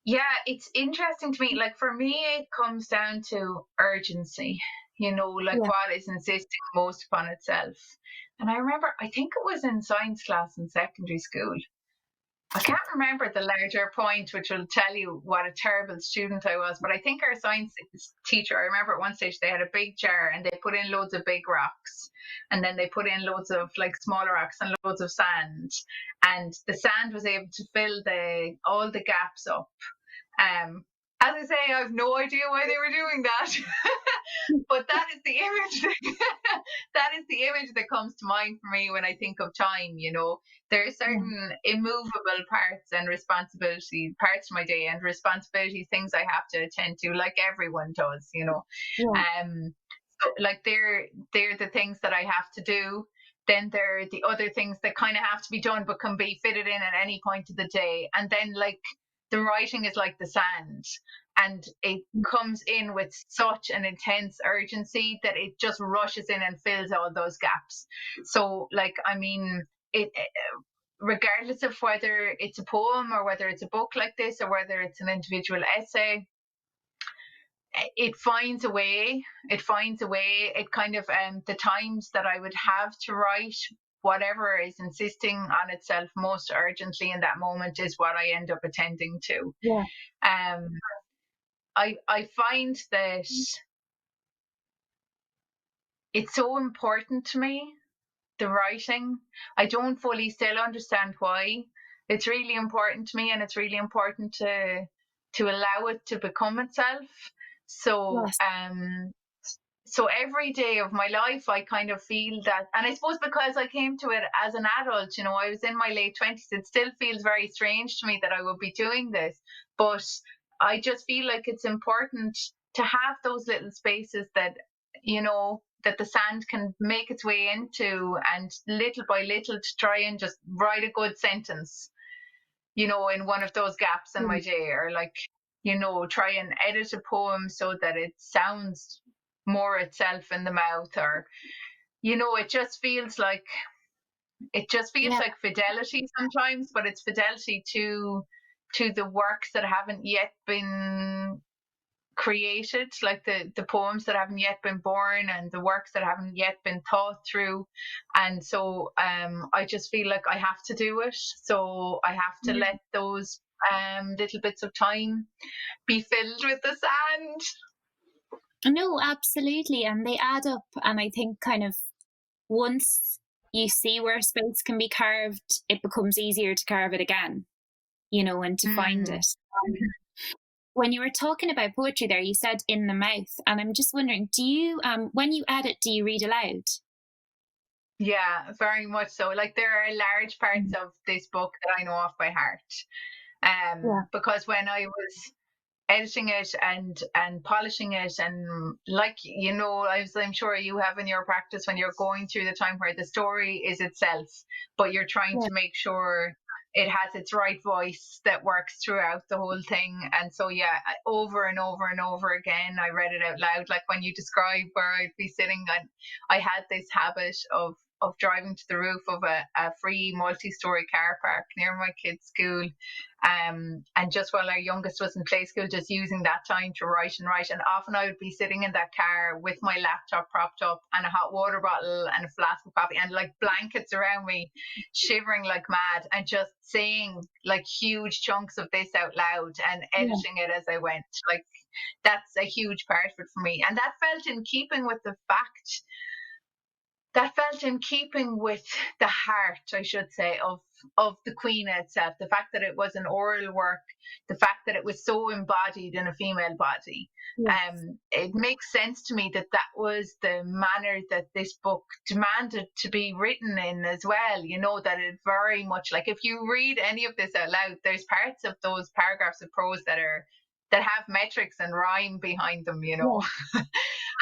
Yeah, it's interesting to me. Like, for me, it comes down to urgency. what is insisting most upon itself. And I remember, I think it was in science class in secondary school. I can't remember the larger point, which will tell you what a terrible student I was. But I think our science teacher, I remember at one stage they had a big jar and they put in loads of big rocks. And then they put in loads of like smaller rocks and loads of sand. And the sand was able to fill all the gaps up. As I say, I have no idea why they were doing that. But that is the image that comes to mind for me when I think of time. There are certain immovable parts and responsibilities, parts of my day and responsibilities, things I have to attend to, like everyone does. So like they're the things that I have to do. Then there are the other things that kind of have to be done but can be fitted in at any point of the day. And then like the writing is like the sand, and it comes in with such an intense urgency that it just rushes in and fills all those gaps. So like, I mean, it regardless of whether it's a poem or whether it's a book like this or whether it's an individual essay, it finds a way. It kind of the times that I would have to write whatever is insisting on itself most urgently in that moment is what I end up attending to. I find that it's so important to me, the writing. I don't fully still understand why. It's really important to me, and it's really important to allow it to become itself. So so every day of my life, I kind of feel that, and I suppose because I came to it as an adult, I was in my late 20s, it still feels very strange to me that I would be doing this. But I just feel like it's important to have those little spaces that, that the sand can make its way into, and little by little to try and just write a good sentence, in one of those gaps in my day, or like, try and edit a poem so that it sounds more itself in the mouth, or it just feels like like fidelity sometimes, but it's fidelity to the works that haven't yet been created, like the poems that haven't yet been born and the works that haven't yet been thought through. And so I just feel like I have to do it, so I have to let those little bits of time be filled with the sand. No, absolutely. And they add up. And I think kind of once you see where space can be carved, it becomes easier to carve it again, and to find it. When you were talking about poetry there, you said in the mouth. And I'm just wondering, do you, when you edit, do you read aloud? Yeah, very much so. Like there are large parts of this book that I know off by heart. Because when I was editing it and polishing it, and like I'm sure you have in your practice, when you're going through the time where the story is itself, but you're trying to make sure it has its right voice that works throughout the whole thing. And so over and over and over again I read it out loud, like when you describe where I'd be sitting, and I had this habit of driving to the roof of a free multi-story car park near my kids' school, and just while our youngest was in play school, just using that time to write. And often I would be sitting in that car with my laptop propped up and a hot water bottle and a flask of coffee and like blankets around me, shivering like mad, and just saying like huge chunks of this out loud and editing it as I went. Like that's a huge part of it for me, and that felt in keeping with the fact. That felt in keeping with the heart, I should say, of the Queen itself. The fact that it was an oral work, the fact that it was so embodied in a female body. It makes sense to me that was the manner that this book demanded to be written in as well. That it very much, like if you read any of this out loud, there's parts of those paragraphs of prose that have metrics and rhyme behind them,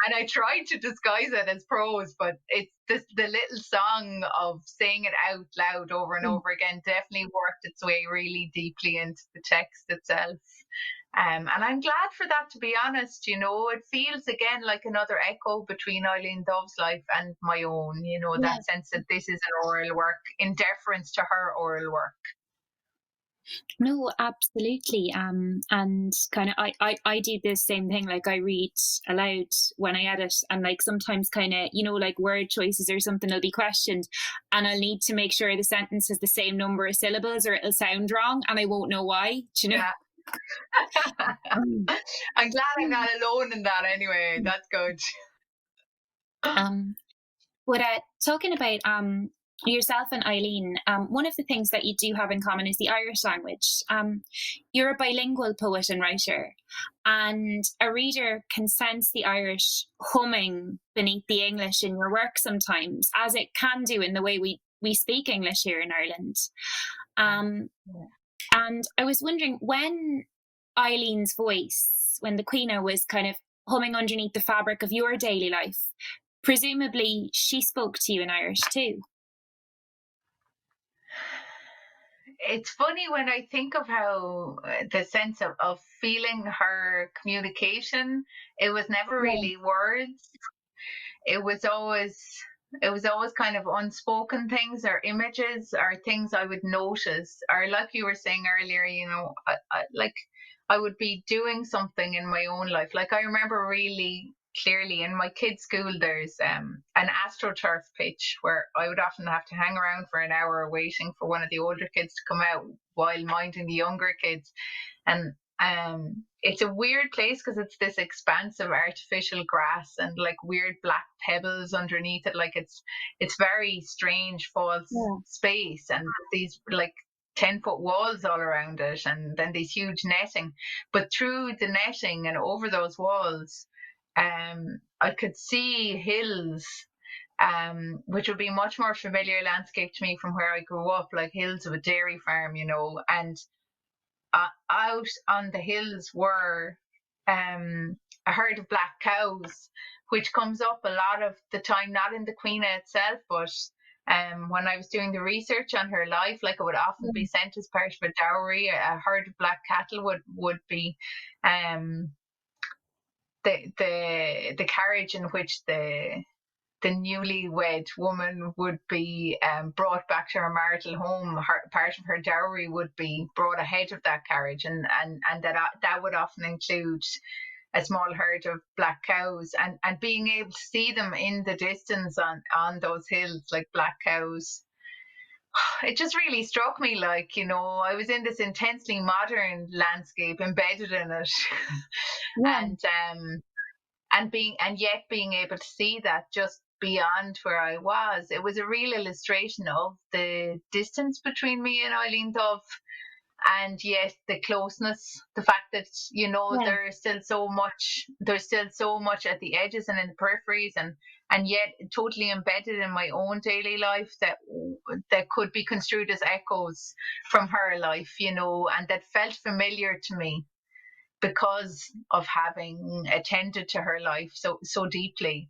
And I tried to disguise it as prose, but it's the little song of saying it out loud over and over again definitely worked its way really deeply into the text itself. And I'm glad for that, to be honest. It feels again like another echo between Eileen Dove's life and my own, that sense that this is an oral work in deference to her oral work. No, absolutely. And kind of, I do the same thing. Like I read aloud when I edit, and like sometimes kind of, like word choices or something will be questioned, and I'll need to make sure the sentence has the same number of syllables, or it'll sound wrong, and I won't know why. Do you know? Yeah. I'm glad I'm not alone in that anyway. That's good. But talking about yourself and Eileen, one of the things that you do have in common is the Irish language. You're a bilingual poet and writer, and a reader can sense the Irish humming beneath the English in your work sometimes, as it can do in the way we speak English here in Ireland. And I was wondering, when Eileen's voice, when the Queen was kind of humming underneath the fabric of your daily life, presumably she spoke to you in Irish too. It's funny when I think of how the sense of feeling her communication, it was never really words. It was always kind of unspoken things or images or things I would notice, or like you were saying earlier, I would be doing something in my own life. Like I remember really clearly in my kids' school, there's an AstroTurf pitch where I would often have to hang around for an hour waiting for one of the older kids to come out while minding the younger kids. And it's a weird place because it's this expanse of artificial grass and like weird black pebbles underneath it. Like it's very strange, false space, and these like 10-foot walls all around it, and then these huge netting. But through the netting and over those walls, I could see hills, which would be much more familiar landscape to me from where I grew up, like hills of a dairy farm, and out on the hills were a herd of black cows, which comes up a lot of the time, not in the Queen itself, but when I was doing the research on her life, like it would often be sent as part of a dowry. A herd of black cattle would be the carriage in which the newlywed woman would be brought back to her marital home. Part of her dowry would be brought ahead of that carriage, and that would often include a small herd of black cows, and being able to see them in the distance on those hills, like black cows. It just really struck me, like, I was in this intensely modern landscape embedded in it. And yet being able to see that just beyond where I was, it was a real illustration of the distance between me and Eileen Dove, and yet the closeness, the fact that there's still so much at the edges and in the peripheries, and yet totally embedded in my own daily life that could be construed as echoes from her life, and that felt familiar to me because of having attended to her life so deeply.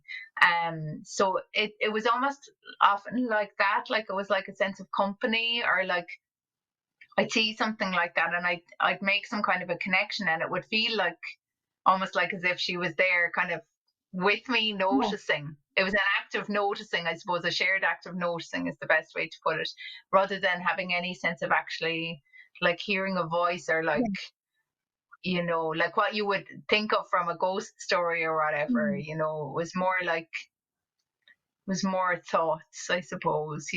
So it was almost often like that, like it was like a sense of company, or like I'd see something like that and I'd make some kind of a connection, and it would feel like almost like as if she was there kind of with me, noticing. It was an act of noticing, I suppose. A shared act of noticing is the best way to put it, rather than having any sense of actually like hearing a voice, or like like what you would think of from a ghost story or whatever. It was more thoughts, I suppose,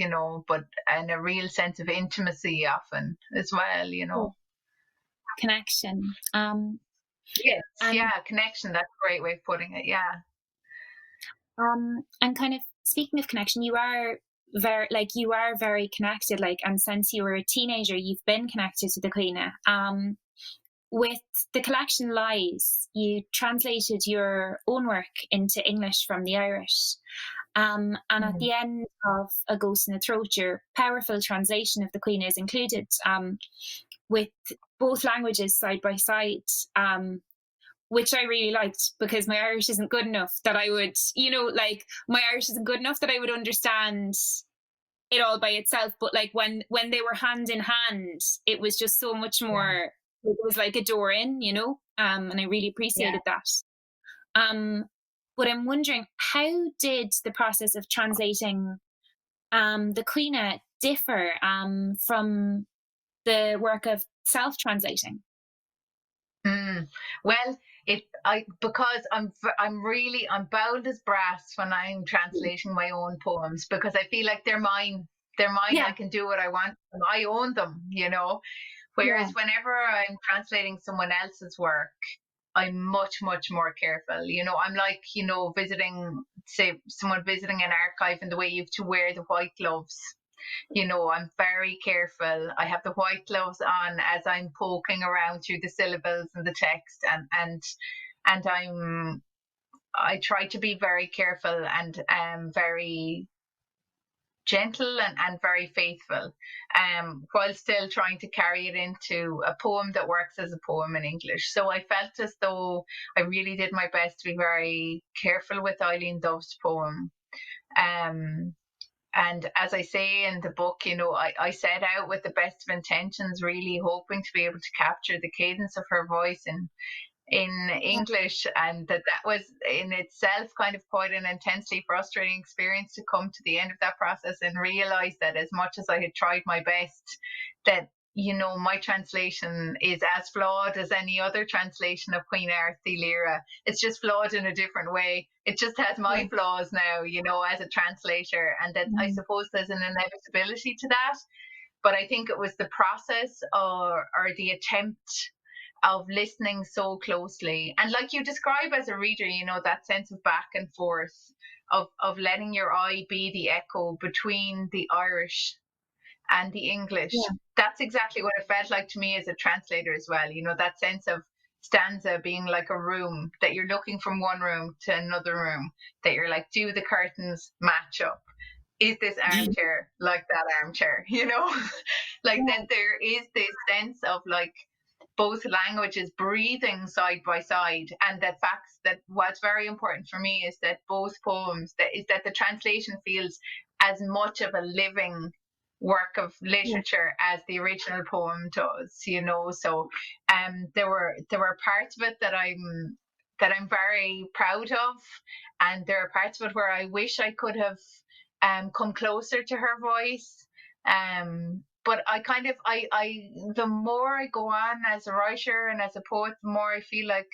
but and a real sense of intimacy often as well. Connection. Yes, connection. That's a great way of putting it. Yeah. And kind of speaking of connection, you are very connected, like, and since you were a teenager, you've been connected to the Queen. With the collection Lies, you translated your own work into English from the Irish. And at the end of A Ghost in the Throat, your powerful translation of the Queen is included, with both languages side by side, which I really liked, because my Irish isn't good enough that I would, my Irish isn't good enough that I would understand it all by itself. But like when they were hand in hand, it was just so much more. It was like a door in, and I really appreciated that. But I'm wondering, how did the process of translating the Queen differ from the work of self-translating? Well, because I'm bold as brass when I'm translating my own poems, because I feel like they're mine. They're mine. Yeah. I can do what I want. I own them, Whereas whenever I'm translating someone else's work, I'm much, much more careful. I'm like, visiting an archive, and the way you have to wear the white gloves. I'm very careful. I have the white gloves on as I'm poking around through the syllables and the text, and I try to be very careful and very gentle and very faithful, while still trying to carry it into a poem that works as a poem in English. So I felt as though I really did my best to be very careful with Eileen Dove's poem. And as I say in the book, I set out with the best of intentions, really hoping to be able to capture the cadence of her voice in English, and that was in itself kind of quite an intensely frustrating experience to come to the end of that process and realize that as much as I had tried my best, that my translation is as flawed as any other translation of Queen Arthur Lyra. It's just flawed in a different way. It just has my flaws now, as a translator, and that I suppose there's an inevitability to that. But I think it was the process or the attempt of listening so closely, and like you describe as a reader, that sense of back and forth of letting your eye be the echo between the Irish and the English. That's exactly what it felt like to me as a translator as well. That sense of stanza being like a room, that you're looking from one room to another room, that you're like, do the curtains match up? Is this armchair like that armchair? That there is this sense of like both languages breathing side by side, and that what's very important for me is that both poems, that the translation feels as much of a living work of literature as the original poem does. So there were parts of it that I'm very proud of, and there are parts of it where I wish I could have come closer to her voice. But the more I go on as a writer and as a poet, the more I feel like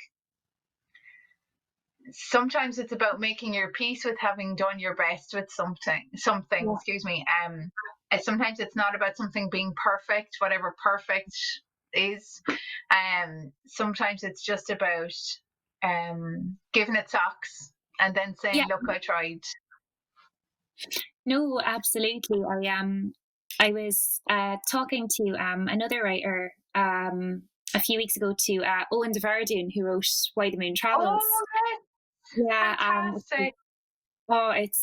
sometimes it's about making your peace with having done your best with something, excuse me. Sometimes it's not about something being perfect, whatever perfect is. Sometimes it's just about giving it socks and then saying, look, I tried. No, absolutely. I was talking to another writer a few weeks ago, to Owen de Verdun, who wrote Why the Moon Travels. Fantastic.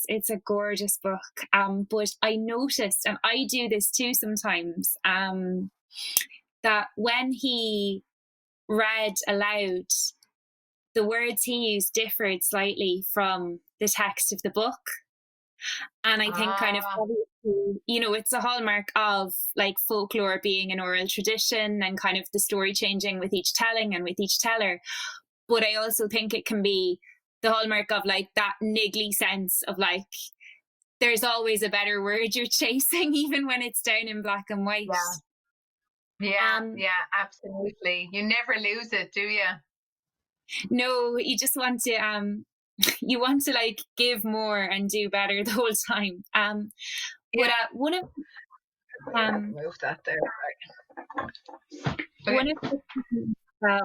It's a gorgeous book. But I noticed, and I do this too sometimes, that when he read aloud, the words he used differed slightly from the text of the book. And I think kind of, it's a hallmark of like folklore being an oral tradition, and kind of the story changing with each telling and with each teller. But I also think it can be the hallmark of like that niggly sense of like, there's always a better word you're chasing, even when it's down in black and white. Yeah, absolutely. You never lose it, do you? No, you just want to you want to like give more and do better the whole time. But one of move that there. One of the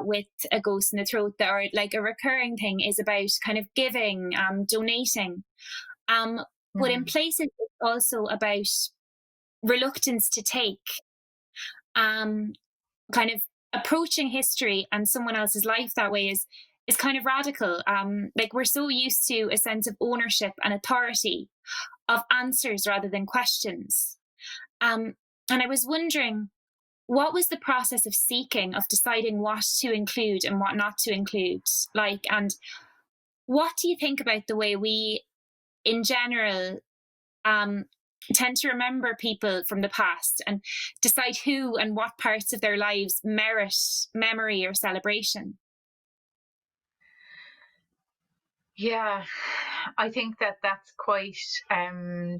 with A Ghost in the Throat that are like a recurring thing is about kind of giving, donating. But in places it's also about reluctance to take, kind of approaching history and someone else's life that way is kind of radical. Like we're so used to a sense of ownership and authority of answers rather than questions. And I was wondering, what was the process of seeking, of deciding what to include and what not to include? Like, and what do you think about the way we, in general, tend to remember people from the past and decide who and what parts of their lives merit memory or celebration? Yeah, I think that's quite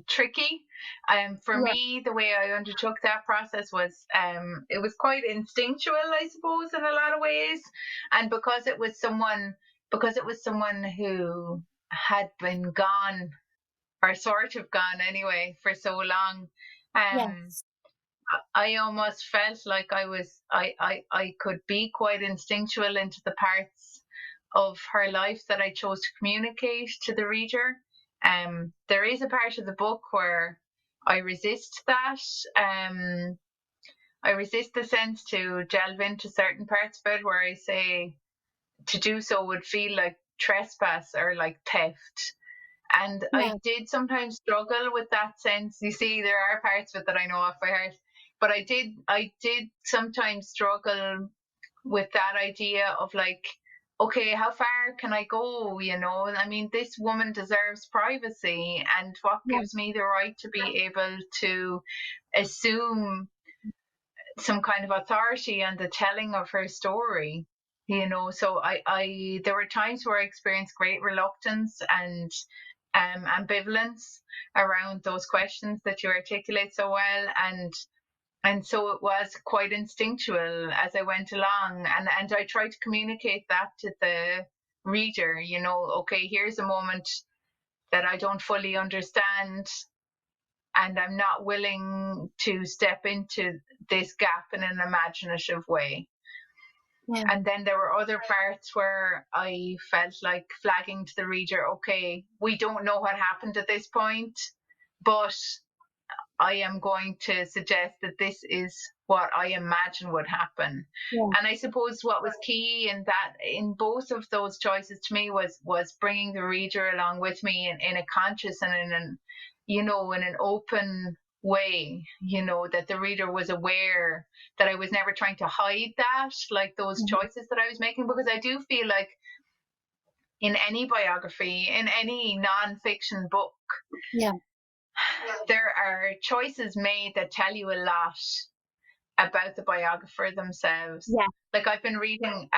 tricky. For me, the way I undertook that process was it was quite instinctual, I suppose, in a lot of ways, and because it was someone who had been gone, or sort of gone anyway, for so long. Yes. I almost felt like I could be quite instinctual into the parts of her life that I chose to communicate to the reader. There is a part of the book where I resist that. I resist the sense to delve into certain parts of it, where I say to do so would feel like trespass or like theft. And I did sometimes struggle with that sense. You see, there are parts of it that I know off by heart, but I did sometimes struggle with that idea of like, okay, how far can I go? I mean, this woman deserves privacy, and what gives me the right to be able to assume some kind of authority on the telling of her story? So I there were times where I experienced great reluctance and ambivalence around those questions that you articulate so well, and so it was quite instinctual as I went along, and I tried to communicate that to the reader. Okay, here's a moment that I don't fully understand, and I'm not willing to step into this gap in an imaginative way. And then there were other parts where I felt like flagging to the reader, okay, we don't know what happened at this point, but I am going to suggest that this is what I imagine would happen. And I suppose what was key in both of those choices to me was bringing the reader along with me in a conscious and in an open way, that the reader was aware that I was never trying to hide that, like those choices that I was making, because I do feel like in any biography, in any non-fiction book, there are choices made that tell you a lot about the biographer themselves. Like I've been reading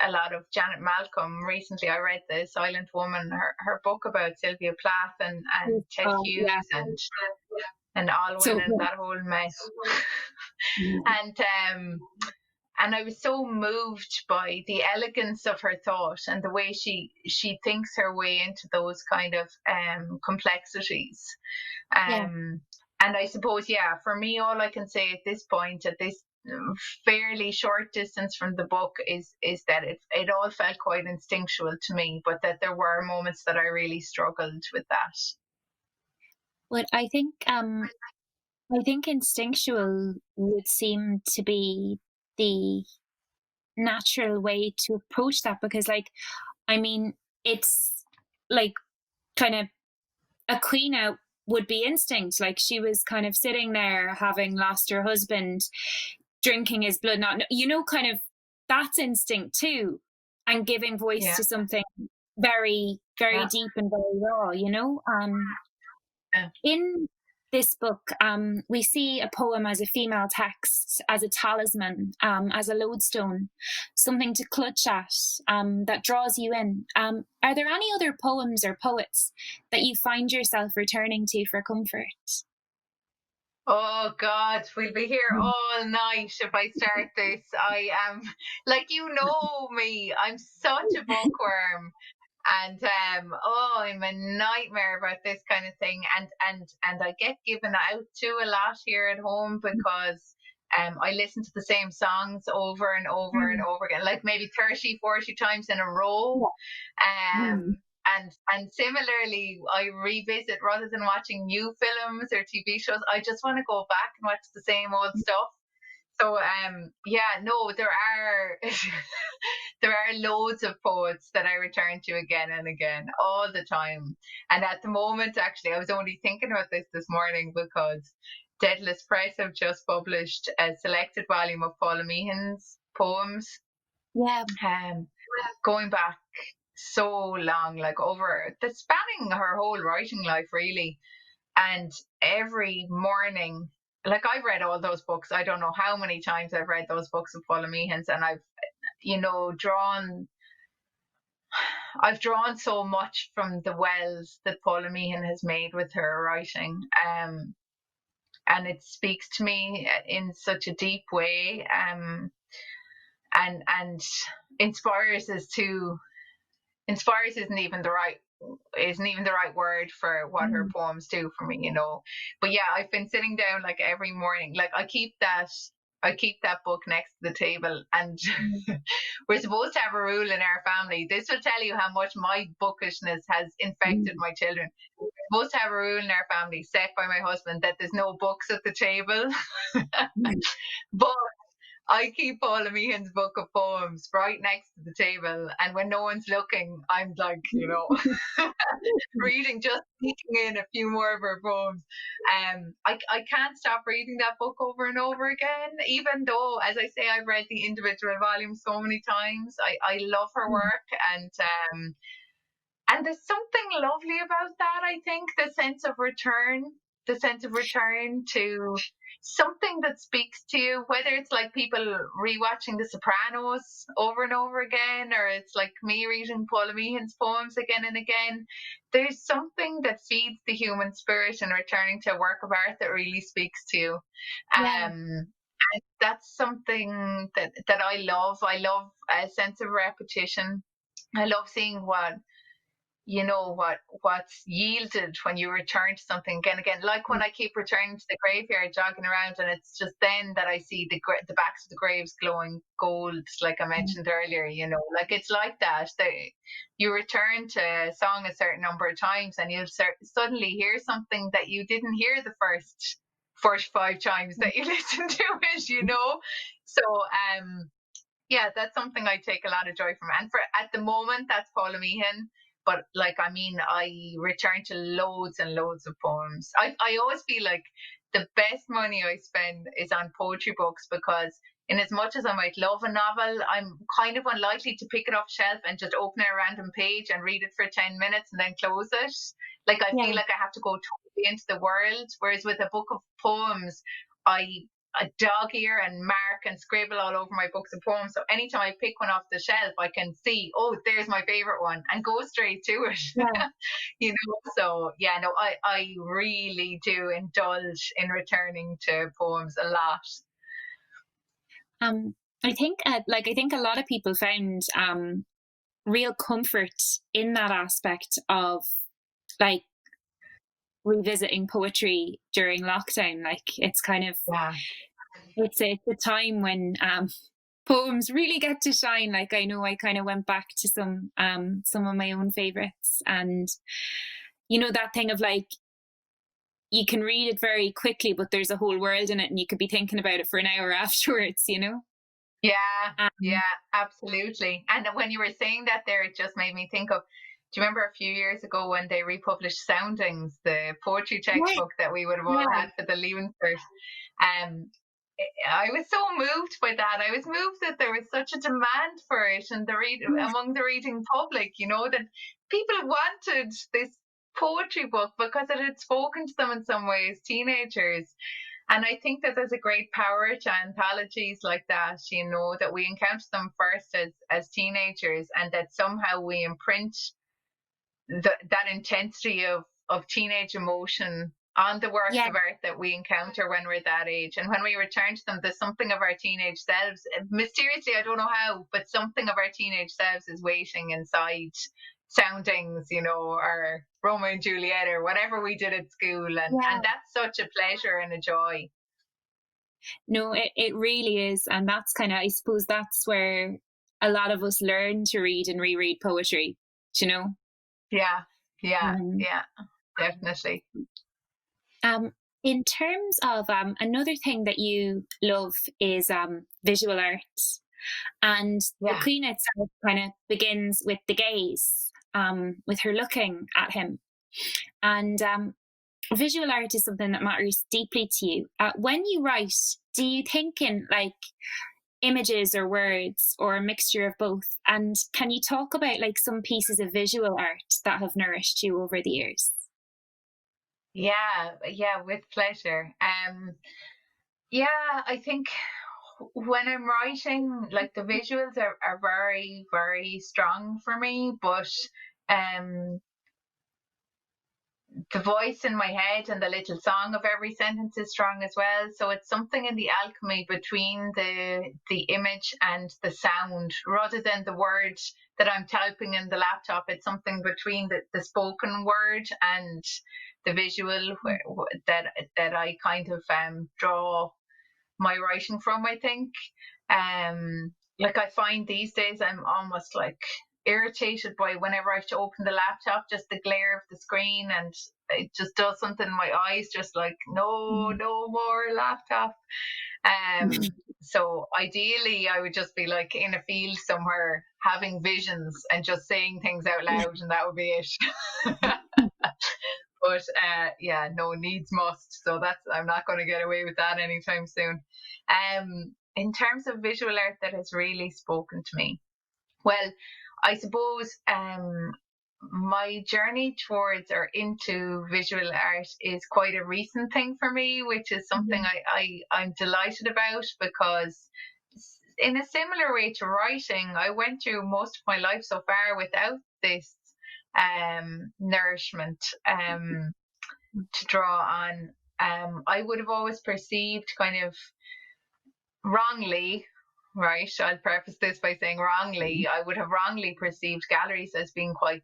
a lot of Janet Malcolm recently. I read The Silent Woman, her book about Sylvia Plath and Ted Hughes and Alwyn and that whole mess. And I was so moved by the elegance of her thought and the way she thinks her way into those kind of complexities. And I suppose, for me, all I can say at this point, at this fairly short distance from the book, is that it all felt quite instinctual to me, but that there were moments that I really struggled with that. Well, I think instinctual would seem to be the natural way to approach that, because it's like kind of a queen out would be instinct. Like she was kind of sitting there having lost her husband, drinking his blood, kind of that's instinct too, and giving voice to something very, very deep and very raw, In this book, we see a poem as a female text, as a talisman, as a lodestone, something to clutch at, that draws you in. Are there any other poems or poets that you find yourself returning to for comfort? Oh God, we'll be here all night if I start this. I am, like, me, I'm such a bookworm. And I'm a nightmare about this kind of thing, and I get given out to a lot here at home because I listen to the same songs over and over and over again, like maybe 30, 40 times in a row. And similarly, I revisit, rather than watching new films or TV shows, I just want to go back and watch the same old stuff. So there are there are loads of poets that I return to again and again all the time. And at the moment, actually, I was only thinking about this morning because Daedalus Press have just published a selected volume of Paula Meehan's poems. Going back so long, like over spanning her whole writing life, really. And every morning, like I've read all those books. I don't know how many times I've read those books of Paula Meehan's, and I've, I've drawn so much from the wells that Paula Meehan has made with her writing, and it speaks to me in such a deep way, and inspires us to. Inspires isn't even the right word for what her poems do for me, But yeah, I've been sitting down like every morning. Like I keep that book next to the table, and we're supposed to have a rule in our family. This will tell you how much my bookishness has infected my children. We're supposed to have a rule in our family set by my husband that there's no books at the table. But I keep Paula Meehan's book of poems right next to the table, and when no one's looking, I'm like, reading, just sneaking in a few more of her poems. I can't stop reading that book over and over again, even though, as I say, I've read the individual volumes so many times. I love her work, and there's something lovely about that. I think the sense of return to something that speaks to you, whether it's like people rewatching The Sopranos over and over again, or it's like me reading Paula Meehan's poems again and again. There's something that feeds the human spirit and returning to a work of art that really speaks to you. And that's something that I love. I love a sense of repetition. I love seeing what's yielded when you return to something again and again. Like when I keep returning to the graveyard, jogging around, and it's just then that I see the backs of the graves glowing gold, like I mentioned earlier. Like it's like that. You return to a song a certain number of times, and you'll suddenly hear something that you didn't hear the first 45 times that you listened to it. So yeah, that's something I take a lot of joy from. And at the moment, that's Paula Meehan. But I return to loads and loads of poems. I always feel like the best money I spend is on poetry books, because in as much as I might love a novel, I'm kind of unlikely to pick it off shelf and just open a random page and read it for 10 minutes and then close it. Like I feel like I have to go totally into the world. Whereas with a book of poems, I dog ear and mark and scribble all over my books of poems. So anytime I pick one off the shelf, I can see, oh, there's my favorite one, and go straight to it. Yeah. So yeah, no, I really do indulge in returning to poems a lot. I think a lot of people found real comfort in that aspect of like revisiting poetry during lockdown. Like it's kind of it's a time when poems really get to shine. Like I know I kind of went back to some of my own favorites, and that thing of like you can read it very quickly, but there's a whole world in it, and you could be thinking about it for an hour afterwards. Yeah, absolutely. And when you were saying that there, it just made me think of, do you remember a few years ago when they republished Soundings, the poetry textbook that we would have all had for the Leaving Cert? I was so moved by that. I was moved that there was such a demand for it and among the reading public, that people wanted this poetry book because it had spoken to them in some ways, teenagers. And I think that there's a great power to anthologies like that, that we encounter them first as teenagers, and that somehow we imprint that intensity of teenage emotion on the works of art that we encounter when we're that age. And when we return to them, there's something of our teenage selves, mysteriously, I don't know how, but something of our teenage selves is waiting inside Soundings, or Romeo and Juliet, or whatever we did at school. And that's such a pleasure and a joy. No, it really is. And that's kind of, I suppose that's where a lot of us learn to read and reread poetry, Yeah, definitely. In terms of another thing that you love is visual arts, and the Queen itself kind of begins with the gaze, with her looking at him, and visual art is something that matters deeply to you. When you write, do you think in like images or words, or a mixture of both? And can you talk about like some pieces of visual art that have nourished you over the years? Yeah, with pleasure. I think when I'm writing, like the visuals are very, very strong for me, but the voice in my head and the little song of every sentence is strong as well. So it's something in the alchemy between the image and the sound, rather than the word that I'm typing in the laptop. It's something between the spoken word and the visual that I kind of draw my writing from, I think. Like I find these days I'm almost like irritated by whenever I have to open the laptop, just the glare of the screen, and it just does something in my eyes, just like no more laptop. So ideally I would just be like in a field somewhere having visions and just saying things out loud, and that would be it. But yeah, no, needs must. So I'm not going to get away with that anytime soon. In terms of visual art that has really spoken to me, well, I suppose my journey towards or into visual art is quite a recent thing for me, which is something I'm delighted about, because in a similar way to writing, I went through most of my life so far without this nourishment to draw on. I would have always perceived kind of wrongly, right? I'll preface this by saying wrongly. I would have wrongly perceived galleries as being quite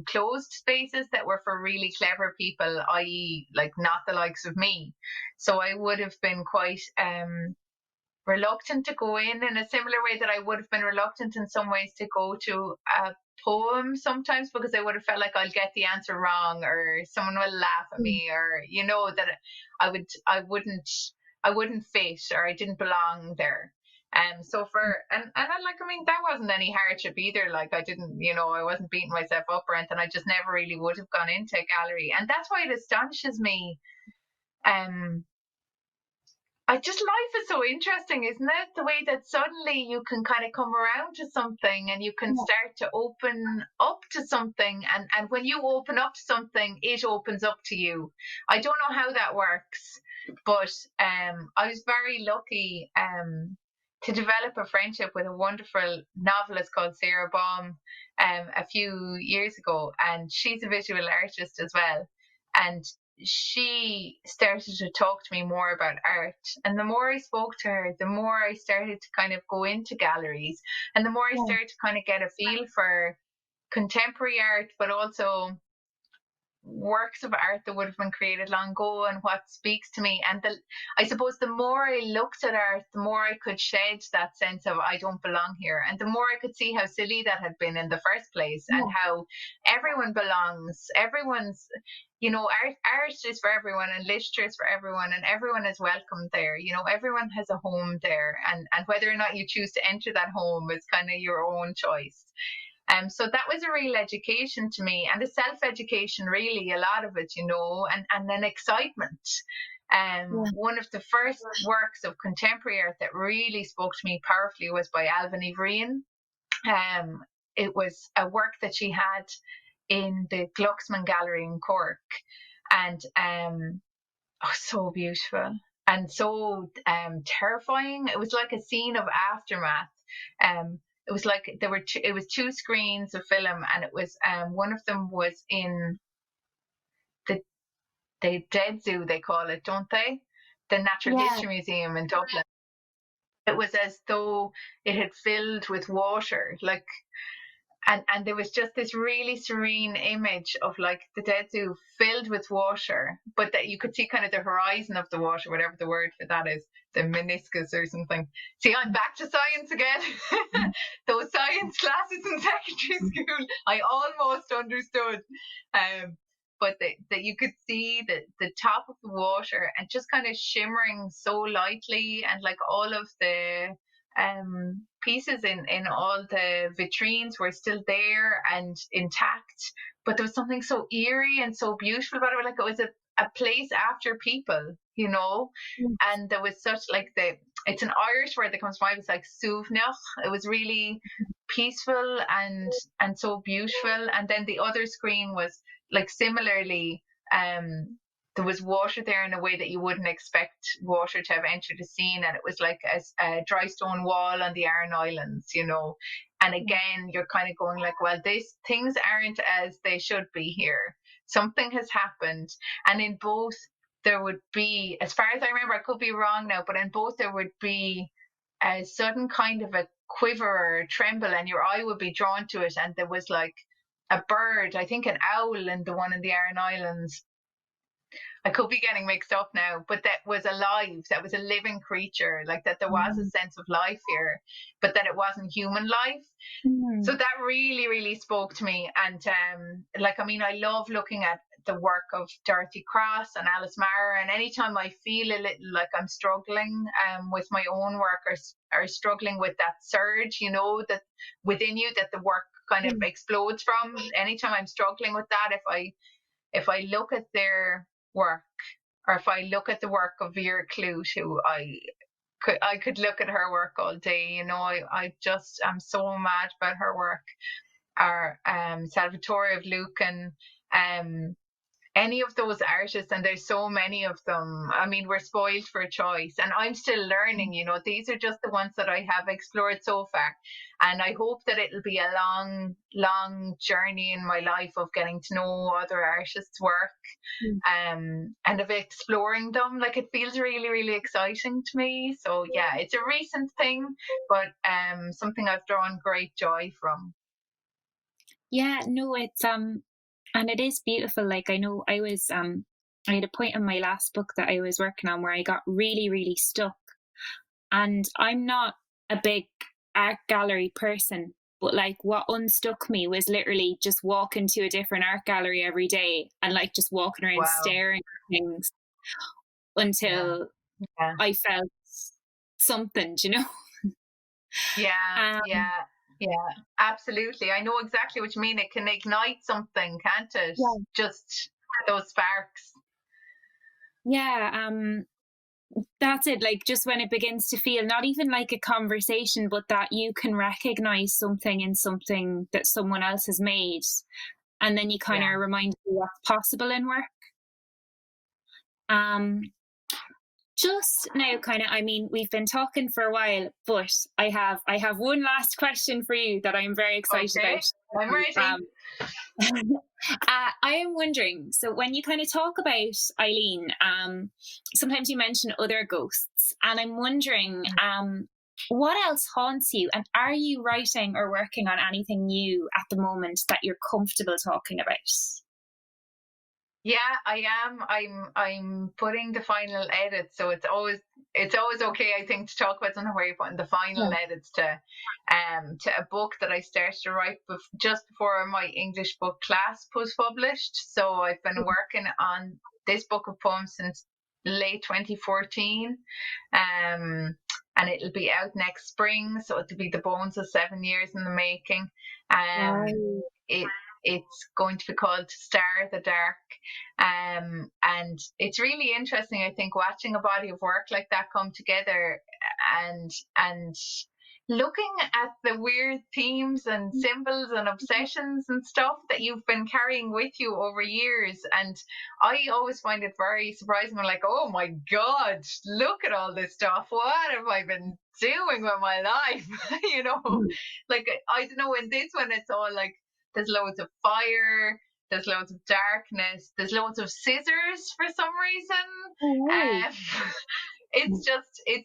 closed spaces that were for really clever people, i.e. like not the likes of me. So I would have been quite reluctant to go in a similar way that I would have been reluctant in some ways to go to a poem sometimes, because I would have felt like I'll get the answer wrong, or someone will laugh at me, or that I wouldn't fit, or I didn't belong there. So I mean, that wasn't any hardship either. Like I didn't, I wasn't beating myself up or anything. I just never really would have gone into a gallery, and that's why it astonishes me. Life is so interesting, isn't it? The way that suddenly you can kind of come around to something, and you can start to open up to something. And when you open up to something, it opens up to you. I don't know how that works, but I was very lucky to develop a friendship with a wonderful novelist called Sarah Baum a few years ago. And she's a visual artist as well. And she started to talk to me more about art, and the more I spoke to her, the more I started to kind of go into galleries, and the more I started to kind of get a feel for contemporary art, but also works of art that would have been created long ago, and what speaks to me. And I suppose the more I looked at art, the more I could shed that sense of I don't belong here, and the more I could see how silly that had been in the first place, and how everyone belongs. Everyone's, art is for everyone, and literature is for everyone, and everyone is welcome there. Everyone has a home there, and whether or not you choose to enter that home is kind of your own choice. So that was a real education to me, and a self-education, really, a lot of it, and then excitement. One of the first works of contemporary art that really spoke to me powerfully was by Ní Ghríofa. It was a work that she had in the Glucksman Gallery in Cork, and so beautiful and so terrifying. It was like a scene of aftermath. It was like it was two screens of film, and it was one of them was in the Dead Zoo, they call it, don't they? The Natural History Museum in Dublin. It was as though it had filled with water, like, and there was just this really serene image of like the Dead Zoo filled with water, but that you could see kind of the horizon of the water, whatever the word for that is, the meniscus or something. See, I'm back to science again. Those science classes in secondary school, I almost understood. But that you could see the top of the water, and just kind of shimmering so lightly, and like all of the pieces in all the vitrines were still there and intact, but there was something so eerie and so beautiful about it. Like it was a place after people, and there was such like it's an Irish word that comes to mind. It's like súbhneach. It was really peaceful and so beautiful. And then the other screen was like similarly there was water there in a way that you wouldn't expect water to have entered the scene, and it was like a dry stone wall on the Aran Islands, you know. And again, you're kind of going like, well, things aren't as they should be here. Something has happened. And in both, there would be, as far as I remember, I could be wrong now, but in both there would be a sudden kind of a quiver or a tremble, and your eye would be drawn to it. And there was like a bird, I think an owl in the one in the Aran Islands. I could be getting mixed up now, but that was alive. That was a living creature, like that there was a sense of life here, but that it wasn't human life. So that really, really spoke to me. And like, I mean, I love looking at the work of Dorothy Cross and Alice Mara, and anytime I feel a little like I'm struggling with my own work, or struggling with that surge, you know, that within you that the work kind of explodes from, anytime I'm struggling with that, if I look at their work, or if I look at the work of Vera Clute, who I could look at her work all day, you know. I just am so mad about her work, or Salvatore of Lucan, any of those artists, and there's so many of them. I mean, we're spoiled for choice, and I'm still learning, you know. These are just the ones that I have explored so far, and I hope that it'll be a long journey in my life of getting to know other artists' work, and of exploring them. Like, it feels really, really exciting to me. So yeah, it's a recent thing, but something I've drawn great joy from. Yeah, no, it's and it is beautiful. Like, I know I had a point in my last book that I was working on where I got really, really stuck. And I'm not a big art gallery person, but like what unstuck me was literally just walking to a different art gallery every day, and like just walking around staring at things until I felt something, you know? Yeah, absolutely. I know exactly what you mean. It can ignite something, can't it? Yeah. Just those sparks. Yeah, that's it. Like, just when it begins to feel not even like a conversation, but that you can recognize something in something that someone else has made, and then you kind of remind you what's possible in work. Just now, kind of, I mean, we've been talking for a while, but I have one last question for you that I'm very excited about. I'm ready. I am wondering, so when you kind of talk about Eileen, sometimes you mention other ghosts, and I'm wondering, what else haunts you, and are you writing or working on anything new at the moment that you're comfortable talking about? Yeah, I am. I'm putting the final edits, so it's always okay, I think, to talk about something where you're putting the final edits to a book that I started to write just before my English book class was published. So I've been working on this book of poems since late 2014, and it'll be out next spring. So it'll be The Bones of 7 Years in the Making. It's going to be called Star the Dark. And it's really interesting, I think, watching a body of work like that come together, and looking at the weird themes and symbols and obsessions and stuff that you've been carrying with you over years. And I always find it very surprising. I'm like, oh my God, look at all this stuff. What have I been doing with my life? You know, like, I don't know, in this one, it's all like, there's loads of fire, there's loads of darkness, there's loads of scissors for some reason. It's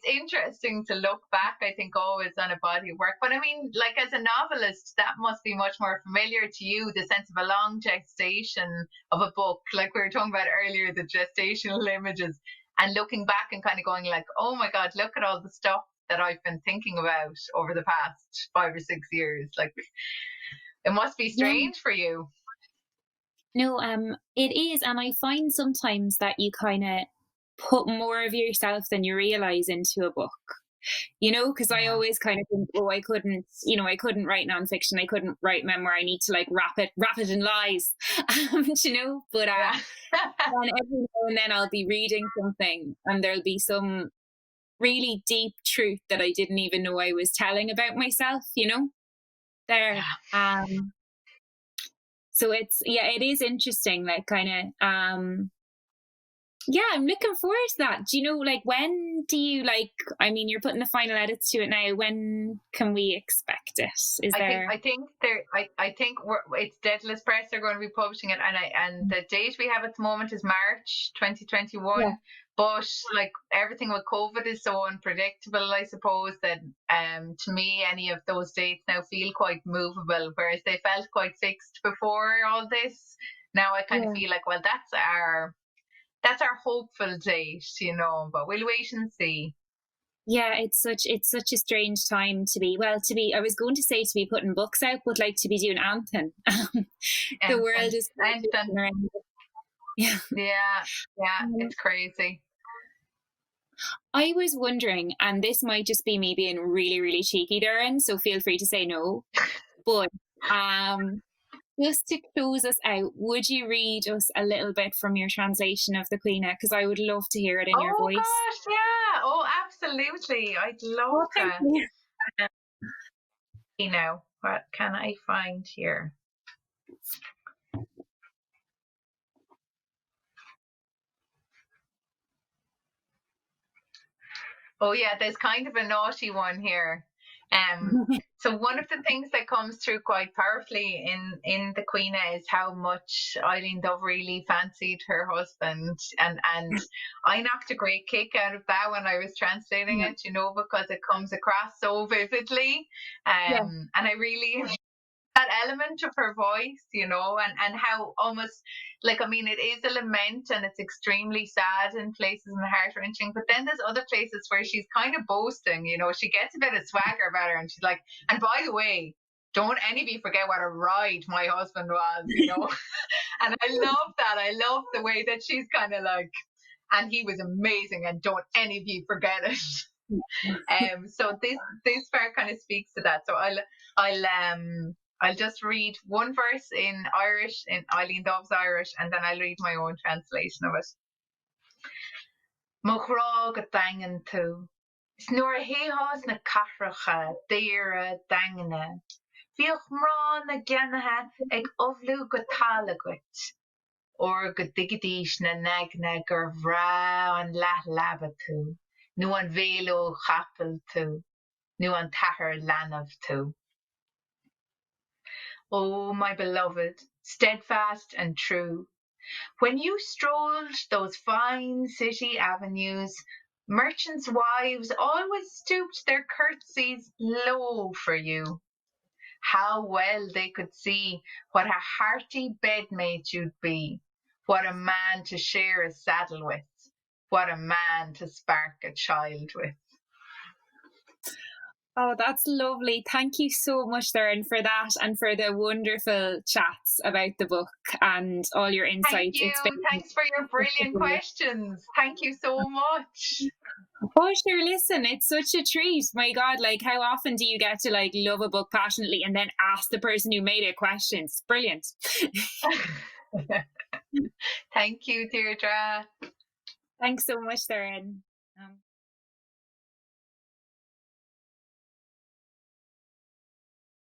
interesting to look back, I think, always on a body of work. But I mean, like, as a novelist, that must be much more familiar to you, the sense of a long gestation of a book, like we were talking about earlier, the gestational images, and looking back and kind of going like, oh my God, look at all the stuff that I've been thinking about over the past 5 or 6 years. Like, it must be strange for you. No, it is. And I find sometimes that you kind of put more of yourself than you realize into a book, you know, because I always kind of think, oh, I couldn't write nonfiction, I couldn't write memoir, I need to like wrap it in lies, you know. But and every now and then I'll be reading something and there'll be some really deep truth that I didn't even know I was telling about myself, you know, there. So it is interesting, like, kind of Yeah, I'm looking forward to that. Do you know, like, when do you, like, I mean, you're putting the final edits to it now. When can we expect it? I think it's Deadless Press are going to be publishing it, and the date we have at the moment is March 2021. Yeah. But like everything with COVID is so unpredictable, I suppose that to me any of those dates now feel quite movable, whereas they felt quite fixed before all this. Now I kind of feel like, well, that's our hopeful date, you know, but we'll wait and see. Yeah, it's such a strange time to be, I was going to say to be putting books out, but like to be doing anything. The world is yeah, it's crazy. I was wondering, and this might just be me being really, really cheeky, Doireann, so feel free to say no, but just to close us out, would you read us a little bit from your translation of the Queen? Because I would love to hear it in your voice. Oh gosh, yeah. Oh, absolutely. I'd love to. You know, what can I find here? Oh yeah, there's kind of a naughty one here. So one of the things that comes through quite powerfully in the Queen is how much Eileen Dove really fancied her husband, and I knocked a great kick out of that when I was translating it, you know, because it comes across so vividly, and I really that element of her voice, you know, and how almost like, I mean, it is a lament and it's extremely sad in places and heart-wrenching, but then there's other places where she's kind of boasting, you know, she gets a bit of swagger about her, and she's like, and by the way, don't any of you forget what a ride my husband was, you know. And I love that. I love the way that she's kind of like, and he was amazing, and don't any of you forget it. So this part kind of speaks to that. So I'll just read one verse in Irish, in Eileen Dove's Irish, and then I'll read my own translation of it. Mochrá go dangan tú, is nuair a héhás na cathracha Deirdre dangana, bhíoch mrá na gceannaithe ag oflú go tálagat, or go digadís na negna gur bhrá an leath tú, nu an bhélo chapel tú, nu an tathair lanav tú. Oh, my beloved, steadfast and true, when you strolled those fine city avenues, merchants' wives always stooped their curtsies low for you. How well they could see what a hearty bedmate you'd be, what a man to share a saddle with, what a man to spark a child with. Oh, that's lovely. Thank you so much, Doireann, for that and for the wonderful chats about the book and all your insights. Thank you. Thanks for your brilliant questions. Thank you so much. Oh, sure, listen, it's such a treat. My God, like, how often do you get to like love a book passionately and then ask the person who made it questions? Brilliant. Thank you, Deirdre. Thanks so much, Doireann.